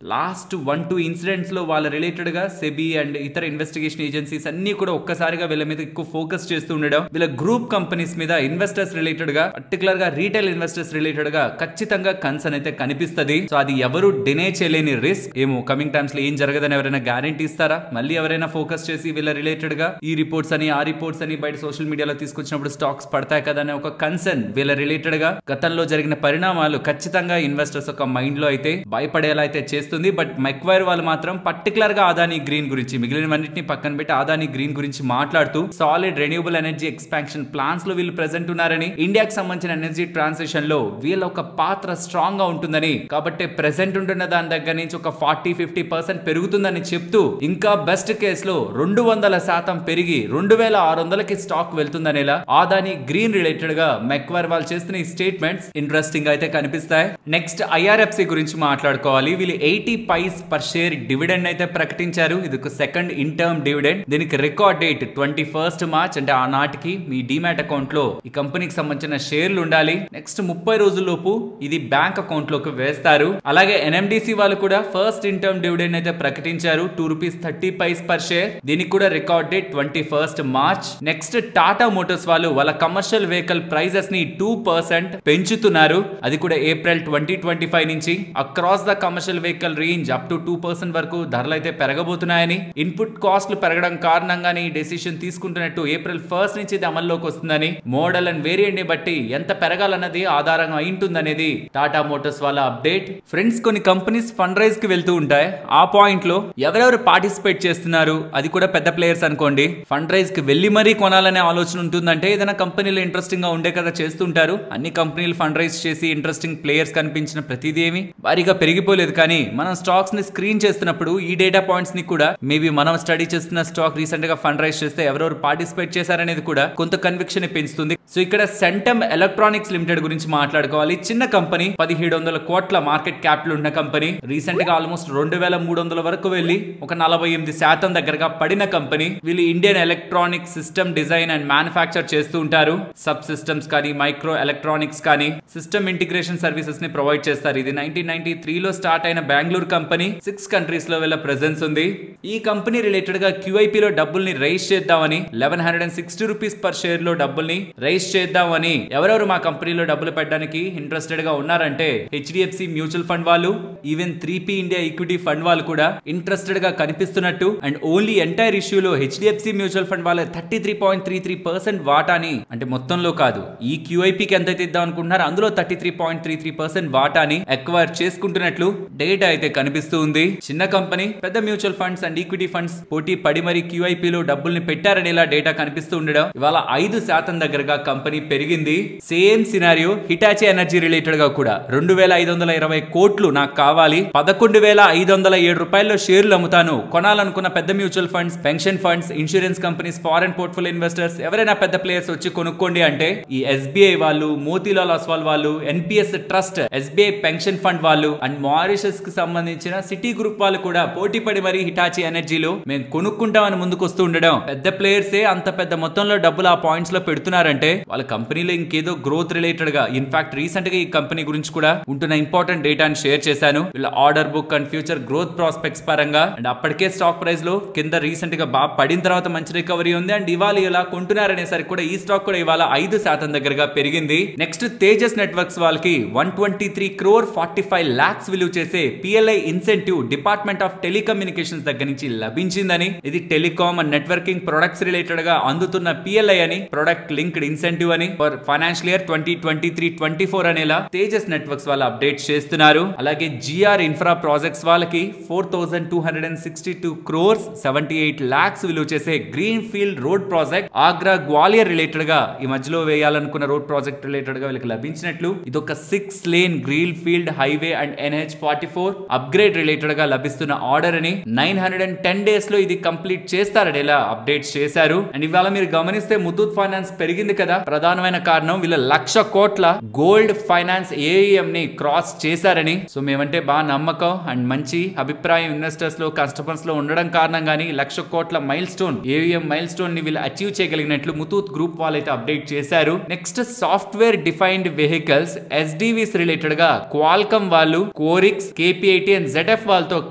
లాస్ట్ 1-2 ఇన్సిడెంట్స్ లో వాళ్ళ రిలేటెడ్ గా సెబీ అండ్ ఇతర ఇన్వెస్టిగేషన్ ఏజెన్సీస్ అన్ని కూడా ఒక్కసారిగా వీళ్ళ మీద ఎక్కువ ఫోకస్ చేస్తూ ఉండడం, వీళ్ళ గ్రూప్ కంపెనీస్ మీద ఇన్వెస్టర్స్ రిలేటెడ్ గా, పర్టికులర్ గా రీటైల్ ఇన్వెస్టర్స్ రిలేటెడ్ గా ఖచ్చితంగా కన్సర్న్ అయితే కనిపిస్తుంది. సో అది ఎవరు డినే చేయలేని రిస్క్. ఏమో కమింగ్ టైమ్స్ లో ఏం జరగదని ఎవరైనా గ్యారంటీ ఇస్తారా? మళ్ళీ ఎవరైనా ఫోకస్ చేసి వీళ్ళ రిలేటెడ్ గా ఈ రిపోర్ట్స్ అని ఆ రిపోర్ట్స్ అని బయట సోషల్ మీడియాలో తీసుకొచ్చినప్పుడు స్టాక్స్ పడతాయి కదా అనే ఒక కన్సర్న్ వీళ్ళ రిలేటెడ్ గా గతంలో జరిగిన పరిణామాలు ఖచ్చితంగా ఇన్వెస్టర్స్ ఒక మైండ్ లో అయితే భయపడేలా అయితే చేస్తుంది. బట్ మెక్వైర్ వాళ్ళు మాత్రం పర్టికులర్ గా అదాని గ్రీన్ గురించి, మిగిలినవన్నిటిని పక్కన పెట్టి అదాని గ్రీన్ గురించి మాట్లాడుతూ solid renewable energy expansion plans లో వీళ్ళు ప్రెసెంట్ ఉన్నారని, ఇండియాకి సంబంధించిన ఎనర్జీ ట్రాన్సిషన్ లో వీళ్ళ ఒక పాత్ర స్ట్రాంగ్ గా ఉంటుందని, కాబట్టి ప్రెసెంట్ ఉంటున్న దాని దగ్గర నుంచి ఒక 40-50% పెరుగుతుందని చెప్తూ, ఇంకా బెస్ట్ కేసులో 200% పెరిగి 2,600కి స్టాక్ వెళ్తుందనేలా అదాని గ్రీన్ రిలేటెడ్ గా మెక్వైర్ వాళ్ళు చేస్తున్న ఈ స్టేట్మెంట్స్ ఇంట్రెస్టింగ్ అయితే కనిపిస్తాయి. నెక్స్ట్ ఐఆర్ఎఫ్సి గురించి మాట్లాడుకోవాలి. వీళ్ళు 80 పైస్ పర్ షేర్ డివిడెండ్ అయితే ప్రకటించారు. ఇది ఒక సెకండ్ ఇన్ టర్మ్ డివిడెండ్. దీనికి రికార్డ్ డేట్ 21st March, అంటే ఆ నాటికి మీ డీమ్యాట్ అకౌంట్ లో ఈ కంపెనీకి సంబంధించిన షేర్లు ఉండాలి. నెక్స్ట్ 30 రోజుల్లోపు ఇది బ్యాంక్ అకౌంట్ లోకి వేస్తారు. అలాగే ఎన్ఎండిసి వాళ్ళు కూడా ఫస్ట్ ఇన్ టర్మ్ డివిడెండ్ అయితే ప్రకటించారు, ₹2.30 పర్ షేర్. దీనికి కూడా record date 21st March. Next Tata Motors వాళ్ళు వాళ్ళ కమర్షియల్ వెహికల్ ప్రైజెస్ ని 2% పెంచుతున్నారు. అది కూడా ఏప్రిల్ 2025 నుంచి across the commercial vehicle range up to 2% వరకు ధరలు అయితే పెరగబోతున్నాయని, ఇన్పుట్ కాస్ట్లు పెరగడం కారణంగానే ఈ డెసిషన్ తీసుకుంటున్నట్టు ఏప్రిల్ 1st నుంచి ఇది అమల్లోకి వస్తుందని, మోడల్ అండ్ వేరియంట్ ని బట్టి ఎంత పెరగాలన్నది ఆధారంగా అయింటుందనేది టాటా మోటార్స్ వాళ్ళ అప్డేట్. ఫ్రెండ్స్, కొన్ని కంపెనీస్ ఫండ్ రైజ్ కి వెళ్తూ ఉంటాయి. ఆ పాయింట్ లో ఎవరెవరు పార్టిసిపేట్ చేస్తున్నారు, అది కూడా పెద్ద ప్లేయర్స్ అనుకోండి, ఫండ్ రైజ్ కి వెళ్లి మరీ కొనాలనే ఆలోచన ఉంటుందంటే ఏదైనా కంపెనీలో ఇంట్రెస్టింగ్ గా ఉండే కదా చేస్తుంటారు. అన్ని కంపెనీలు ఫండ్ రైజ్ చేసి ఇంట్రెస్టింగ్ ప్లేయర్స్ కనిపించిన ప్రతిదీ ఏమి భారీగా పెరిగిపోలేదు. కానీ మనం స్టాక్స్ ని స్క్రీన్ చేస్తున్నప్పుడు ఈ డేటా పాయింట్స్ ని కూడా మేబీ మనం స్టడీ చేస్తున్న స్టాక్ రీసెంట్ గా ఫండ్ రైజ్ చేస్తే ఎవరెవరు పార్టిసిపేట్ చేశారనేది కూడా కొంత కన్విక్షన్ పెంచుతుంది. సో ఇక్కడ సెంటమ్ ఎలక్ట్రానిక్స్ లిమిటెడ్ గురించి మాట్లాడుకోవాలి. చిన్న కంపెనీ, 1700 కోట్ల మార్కెట్ క్యాపిటల్ ఉన్న కంపెనీ, రీసెంట్ గా ఆల్మోస్ట్ 2300 వరకు వెళ్లి ఒక 48% దగ్గరగా పడిన కంపెనీ. వీళ్ళు Indian electronic system design and manufacture చేస్తూ ఉంటారు. సబ్ సిస్టమ్స్ కానీ, మైక్రో ఎలక్ట్రానిక్స్ కానీ, సిస్టమ్ ఇంటిగ్రేషన్ సర్వీసెస్ ని ప్రొవైడ్ చేస్తారు. ఇది 1993 లో స్టార్ట్ అయిన బెంగళూరు కంపెనీ. 6 కంట్రీస్ లో వీళ్ళ ప్రెజెన్స్ ఉంది. ఈ కంపెనీ రిలేటెడ్ గా QIP లో డబ్బుల్ని రైజ్ చేద్దామని, ₹1160 పర్ షేర్ లో డబ్బుల్ని రైజ్ చేద్దామని ఎవరెవరు మా కంపెనీలో డబ్బులు పెట్టడానికి ఇంట్రెస్టెడ్ గా ఉన్నారంటే HDFC మ్యూచువల్ ఫండ్ వాళ్ళు, even 3P India equity fund వాళ్ళు కూడా ఇంట్రెస్టెడ్ ఇంట్రెస్టెడ్ గా కనిపిస్తున్నట్టు అండ్ ఓన్లీ ఎంటైర్ ఇష్యూలో హెచ్డిఎఫ్సి మ్యూచువల్ ఫండ్ వాళ్ళ 33.33% వాటాని అంటే మొత్తంలో కాదు ఈ క్యూఐపీకి ఎంతైతే ఇద్దాం అనుకుంటున్నారో అందులో 33.33% వాటాని ఎక్వైర్ చేసుకుంటున్నట్లు డేటా అయితే కనిపిస్తూ ఉంది. చిన్న కంపెనీ పెద్ద mutual funds and equity funds పోటీ పడి మరి క్యూఐపీలో డబ్బుల్ని పెట్టారనేలా డేటా కనిపిస్తూ ఉండడం ఇవాళ 5% దగ్గరగా కంపెనీ పెరిగింది. Same scenario Hitachi energy related గా కూడా 2,520 కోట్లు నాకు కావాలి, 11,507 రూపాయల్లో షేర్లు అమ్ముతాను, కొనాలనుకున్న పెద్ద mutual funds, pension funds, insurance companies, foreign portfolio investors ఎవరైనా పెద్ద ప్లేయర్స్ వచ్చి కొనుక్కోండి అంటే ఈ ఎస్బీఐ వాళ్ళు, మోతీలాల్ ఒస్వాల్ వాళ్ళు, NPS trust, SBI pension fund వాళ్ళు అండ్ మారిషస్ కి సంబంధించిన సిటీ గ్రూప్ వాళ్ళు కూడా పోటీ పడి మరి హిటాచీ ఎనర్జీలో మేము కొనుక్కుంటామని ముందుకు వస్తూ ఉండడం పెద్ద ప్లేయర్సే అంత పెద్ద మొత్తంలో డబ్బులు ఆ పాయింట్స్ లో పెడుతున్నారంటే వాళ్ళ కంపెనీలో ఇంకేదో గ్రోత్ రిలేటెడ్ గా ఇన్ఫాక్ట్ రీసెంట్ గా ఈ కంపెనీ గురించి కూడా ఉంటున్న ఇంపార్టెంట్ డేటాని షేర్ చేశాను. వీళ్ళ order book and future growth prospects పరంగా అండ్ అప్పటికే స్టాక్ ప్రైస్ లో కింద రీసెంట్ గా బాగా పడిన తర్వాత మంచి రికవరీ ఉంది అండ్ ఇవాళ ఇలా కొంటున్నారనేసరికి కూడా ఈ స్టాక్ కూడా ఇవాళ 5% దగ్గరగా పెరిగింది. నెక్స్ట్ తేజస్ నెట్వర్క్స్ వాళ్ళకి 123 crore 45 lakhs విలువ చేసే PLI incentive department of telecommunications దగ్గర నుంచి లభించిందని, ఇది telecom and networking products related గా అందుతున్న పిఎల్ఐ అని ప్రొడక్ట్ లింక్డ్ ఇన్సెంటివ్ అని ఫర్ ఫైనాన్షియల్ ఇయర్ 2023-24 అనేలా తేజస్ నెట్వర్క్స్ వాళ్ళు అప్డేట్ చేస్తున్నారు. అలాగే జిఆర్ ఇన్ఫ్రా ప్రాజెక్ట్స్ వాళ్ళకి 4,262 crores 78 lakhs విలువ చేసే green field road project Agra Gwalior related గా ఈ మధ్యలో వేయాలనుకున్న రోడ్ ప్రాజెక్ట్ రిలేటెడ్ గా వీళ్ళకి లభించినట్లు, ఇది ఒక 6 lane green field highway and NH44 upgrade related గా లభిస్తున్న ఆర్డర్ అని 910 days లో ఇది కంప్లీట్ చేస్తారని ఇలా అప్డేట్ చేశారు. అండ్ ఇవాళ మీరు గమనిస్తే ముతూట్ ఫైనాన్స్ పెరిగింది కదా, ప్రధానమైన కారణం వీళ్ళ 1,00,000 కోట్ల గోల్డ్ ఫైనాన్స్ ఏఈఎం ని క్రాస్ చేశారని. సో మేమంటే బాగా నమ్మకం అండ్ మంచి అభిప్రాయం ఇన్వెస్టర్స్ లో కస్టమర్స్ లో ఉండడం కారణంగానే 1,00,000 కోట్ల milestone AUM milestone ని వీళ్ళు అచీవ్ చేయగలిగినట్లు ముతూట్ గ్రూప్ వాళ్ళైతే అప్డేట్ చేశారు. Next software defined vehicles SDVs related గా క్వాల్కమ్ వాళ్ళు కోరిక్స్, కేపీఐటీ అండ్ ZF వాళ్ళతో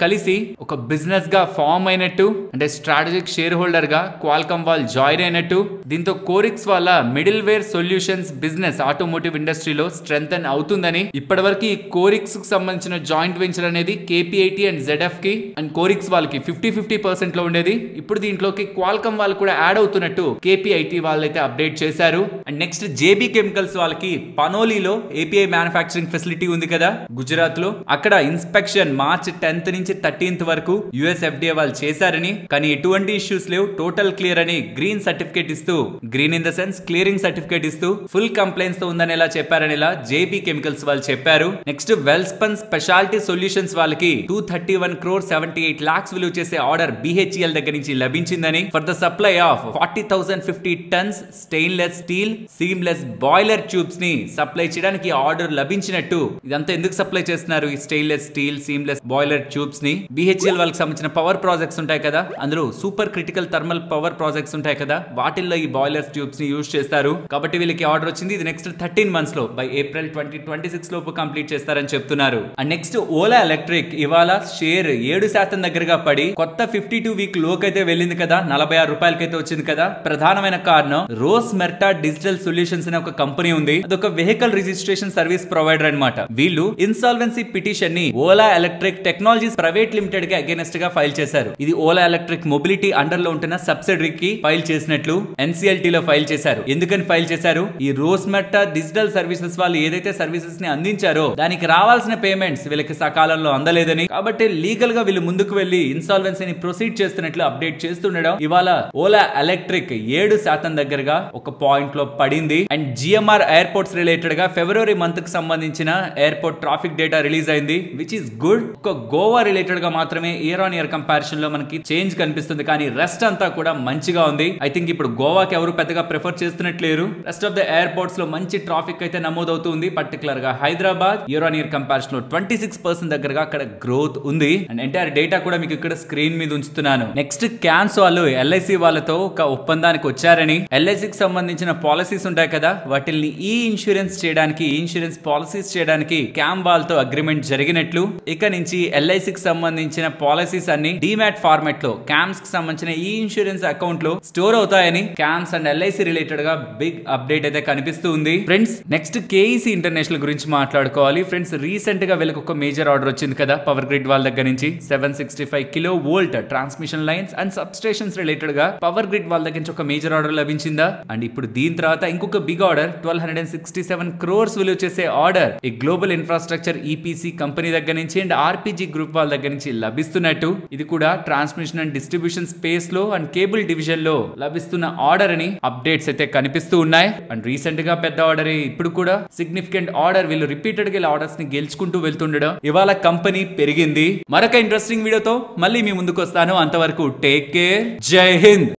కలిసి ఒక బిజినెస్ గా ఫామ్ అయినట్టు అంటే స్ట్రాటజిక్ షేర్ హోల్డర్ గా క్వాల్కమ్ వాళ్ళు జాయిన్ అయినట్టు, దీంతో కోరిక్స్ వాళ్ళ middleware solutions business automotive ఇండస్ట్రీలో స్ట్రెంథెన్ అవుతుందని, ఇప్పటివరకు ఈ కోరిక్స్ కు సంబంధించిన జాయింట్ వెంచర్ అనేది కేపీఐటీ అండ్ ZF కి అండ్ కోరిక్స్ వాళ్ళకి 50-50% లో ఉండేది, ఇప్పుడు దీంట్లోకి క్వాల్కమ్ వాళ్ళు కూడా యాడ్ అవుతున్నట్టు కేపీఐటీ వాళ్ళైతే అప్డేట్ చేశారు. అండ్ నెక్స్ట్ జేబీ కెమికల్స్ వాళ్ళకి పనోలీలో ఏపీఐ మ్యానుఫ్యాక్చరింగ్ ఫెసిలిటీ ఉంది కదా గుజరాత్ లో, అక్కడ ఇన్స్పెక్షన్ మార్చ్ 10th నుంచి 13th వరకు యుఎస్ ఎఫ్డిఏ వాళ్ళు చేశారని, కానీ ఎటువంటి ఇష్యూస్ లేవు, టోటల్ క్లియర్ అని గ్రీన్ సర్టిఫికేట్ ఇస్తూ, green in the sense clearing certificate ఇస్తూ ఫుల్ కంప్లైంట్స్ తో ఉందని ఎలా చెప్పారని ఇలా జేబీ కెమికల్స్ వాళ్ళు చెప్పారు. నెక్స్ట్ వెల్స్పన్ స్పెషాలిటీ సొల్యూషన్స్ వాళ్ళకి 231 crore 78 lakhs విలువ చేసే ఆర్డర్ బిహెచ్ఈఎల్ దగ్గర నుంచి లభించిందని for the supply of 40,050 tons stainless steel seamless boiler tubes ని సప్లై చేయడానికి ఆర్డర్ లభించినట్టు. ఇదంతా ఎందుకు సప్లై చేస్తున్నారు ఈ stainless steel seamless boiler tubes ని? బిహెచ్ఈఎల్ వాళ్ళకి సంబంధించిన పవర్ ప్రాజెక్ట్స్ ఉంటాయి కదా, అందులో super critical thermal power projects ఉంటాయి కదా, వాటిల్లో ఈ బాయిలర్ ట్యూబ్స్ ని యూజ్ చేస్తారు కాబట్టి వీళ్ళకి ఆర్డర్ వచ్చింది. ఇది నెక్స్ట్ 13 months లో బై ఏప్రిల్ 2026 లోపు కంప్లీట్ చేస్తారని చెప్తున్నారు. అండ్ నెక్స్ట్ ఓలా ఎలక్ట్రిక్ ఇవాళ షేర్ 7% దగ్గరగా పడి కొత్త 52 వీక్ లోకైతే వెళ్ళింది కదా, 46 రూపాయలకైతే వచ్చింది కదా. ప్రధానమైన కారణం రోస్ మెర్టా డిజిటల్ సొల్యూషన్స్ అనే ఒక కంపెనీ ఉంది, అదొక వెహికల్ రిజిస్ట్రేషన్ సర్వీస్ ప్రొవైడర్ అన్నమాట. వీళ్ళు ఇన్సాల్వెన్సీ పిటిషన్ ని Ola electric technologies private limited కి అగైనెస్ట్ గా ఫైల్ చేశారు. ఇది ఓలా ఎలక్ట్రిక్ మొబిలిటీ అండర్ లో ఉంటున్న సబ్సిడరీకి ఫైల్ చేసినట్లు NCLT లో ఫైల్ చేశారు. ఎందుకని ఫైల్ చేశారు? ఈ రోస్ మెర్టా డిజిటల్ సర్వీసెస్ వాళ్ళు ఏదైతే సర్వీసెస్ ని అందించారో దానికి రావాల్సిన పేమెంట్స్ వీళ్ళకి సకాలంలో అందలేదని, కాబట్టి లీగల్ గా వీళ్ళు ముందుకు వెళ్లి ఇన్సాల్వెన్సీని ప్రొసీడ్ చేస్తున్నట్లు అప్డేట్ చేస్తుండడం ఇవాళ ఓలా ఎలక్ట్రిక్ 7% దగ్గరగా ఒక పాయింట్ లో పడింది. అండ్ జిఎంఆర్ ఎయిర్పోర్ట్స్ రిలేటెడ్ గా ఫిబ్రవరి మంత్ కి సంబంధించిన ఎయిర్పోర్ట్ ట్రాఫిక్ డేటా రిలీజ్ అయింది, విచ్ ఇస్ గుడ్. ఒక గోవా రిలేటెడ్ గా మాత్రమే ఇయర్ ఆన్ ఇయర్ కంపారిజన్ లో మనకి చేంజ్ కనిపిస్తుంది, కానీ రెస్ట్ అంతా కూడా మంచిగా ఉంది. ఐ థింక్ ఇప్పుడు గోవాకి ఎవరు పెద్దగా ప్రిఫర్ చేస్తున్నట్లేరు. రెస్ట్ ఆఫ్ ద ఎయిర్పోర్ట్స్ లో మంచి ట్రాఫిక్ అయితే నమోదవుతుంది. పర్టికులర్ గా Hyderabad year on year comparison లో 26% దగ్గరగా అక్కడ గ్రోత్ ఉంది. అండ్ ఎంటైర్ డేటా కూడా మీకు ఇక్కడ స్క్రీన్ మీద ఉంచుతున్నాను. నెక్స్ట్ క్యాన్స్ వాళ్ళు ఎల్ఐసి వాళ్ళతో ఒక ఒప్పందానికి వచ్చారని, ఎల్ఐసికి సంబంధించిన పాలసీస్ ఉంటాయి కదా వాటిని ఈ ఇన్సూరెన్స్ చేయడానికి, ఈ ఇన్సూరెన్స్ పాలసీస్ చేయడానికి క్యామ్ వాళ్ళతో అగ్రిమెంట్ జరిగినట్లు. ఇక నుంచి ఎల్ఐసికి సంబంధించిన పాలసీస్ అన్ని డిమాట్ ఫార్మాట్ లో క్యామ్స్ కి సంబంధించిన ఈ ఇన్సూరెన్స్ అకౌంట్ లో స్టోర్ అవుతాయని క్యామ్స్ అండ్ ఎల్ఐసి రిలేటెడ్ గా బిగ్ అప్డేట్ అయితే కనిపిస్తూ ఉంది. ఫ్రెండ్స్ నెక్స్ట్ కేఈసి ఇంటర్నేషనల్ గురించి మాట్లాడుకోవాలి. ఫ్రెండ్స్ రీసెంట్ గా వీళ్ళకి ఒక మేజర్ ఆర్డర్ వచ్చింది కదా పవర్ గ్రిడ్ వాళ్ళ దగ్గర నుంచి 760 165 kilo volt transmission lines and substations related గా పవర్ గ్రిడ్ వాళ్ళ దగ్గర నుంచి ఒక మేజర్ ఆర్డర్ లభించిందా. అండ్ ఇప్పుడు దీని తర్వాత ఇంకొక బిగ్ ఆర్డర్ 1267 crores విలువ చేసే ఆర్డర్ ఈ గ్లోబల్ ఇన్ఫ్రాస్ట్రక్చర్ ఈపీసీ కంపెనీ దగ్గర నుంచి అండ్ ఆర్పీజీ గ్రూప్ వాళ్ళ దగ్గర నుంచి లభిస్తున్నట్టు. ఇది కూడా ట్రాన్స్మిషన్ అండ్ డిస్ట్రిబ్యూషన్ స్పేస్ లో అండ్ కేబుల్ డివిజన్ లో లభిస్తున్న ఆర్డర్ అని అప్డేట్స్ అయితే కనిపిస్తూ ఉన్నాయి. అండ్ రీసెంట్ గా పెద్ద ఆర్డర్ ఇప్పుడు కూడా సిగ్నిఫికెంట్ ఆర్డర్ వీళ్ళు రిపీటెడ్ గా ఆర్డర్స్ ని గెలుచుకుంటూ వెళ్తుండడం ఇవాళ కంపెనీ పెరిగింది. మరొక ఇంట్రెస్టింగ్ వీడియోతో మళ్ళీ మీ ముందుకు వస్తాను. అంతవరకు టేక్ కేర్. జై హింద్.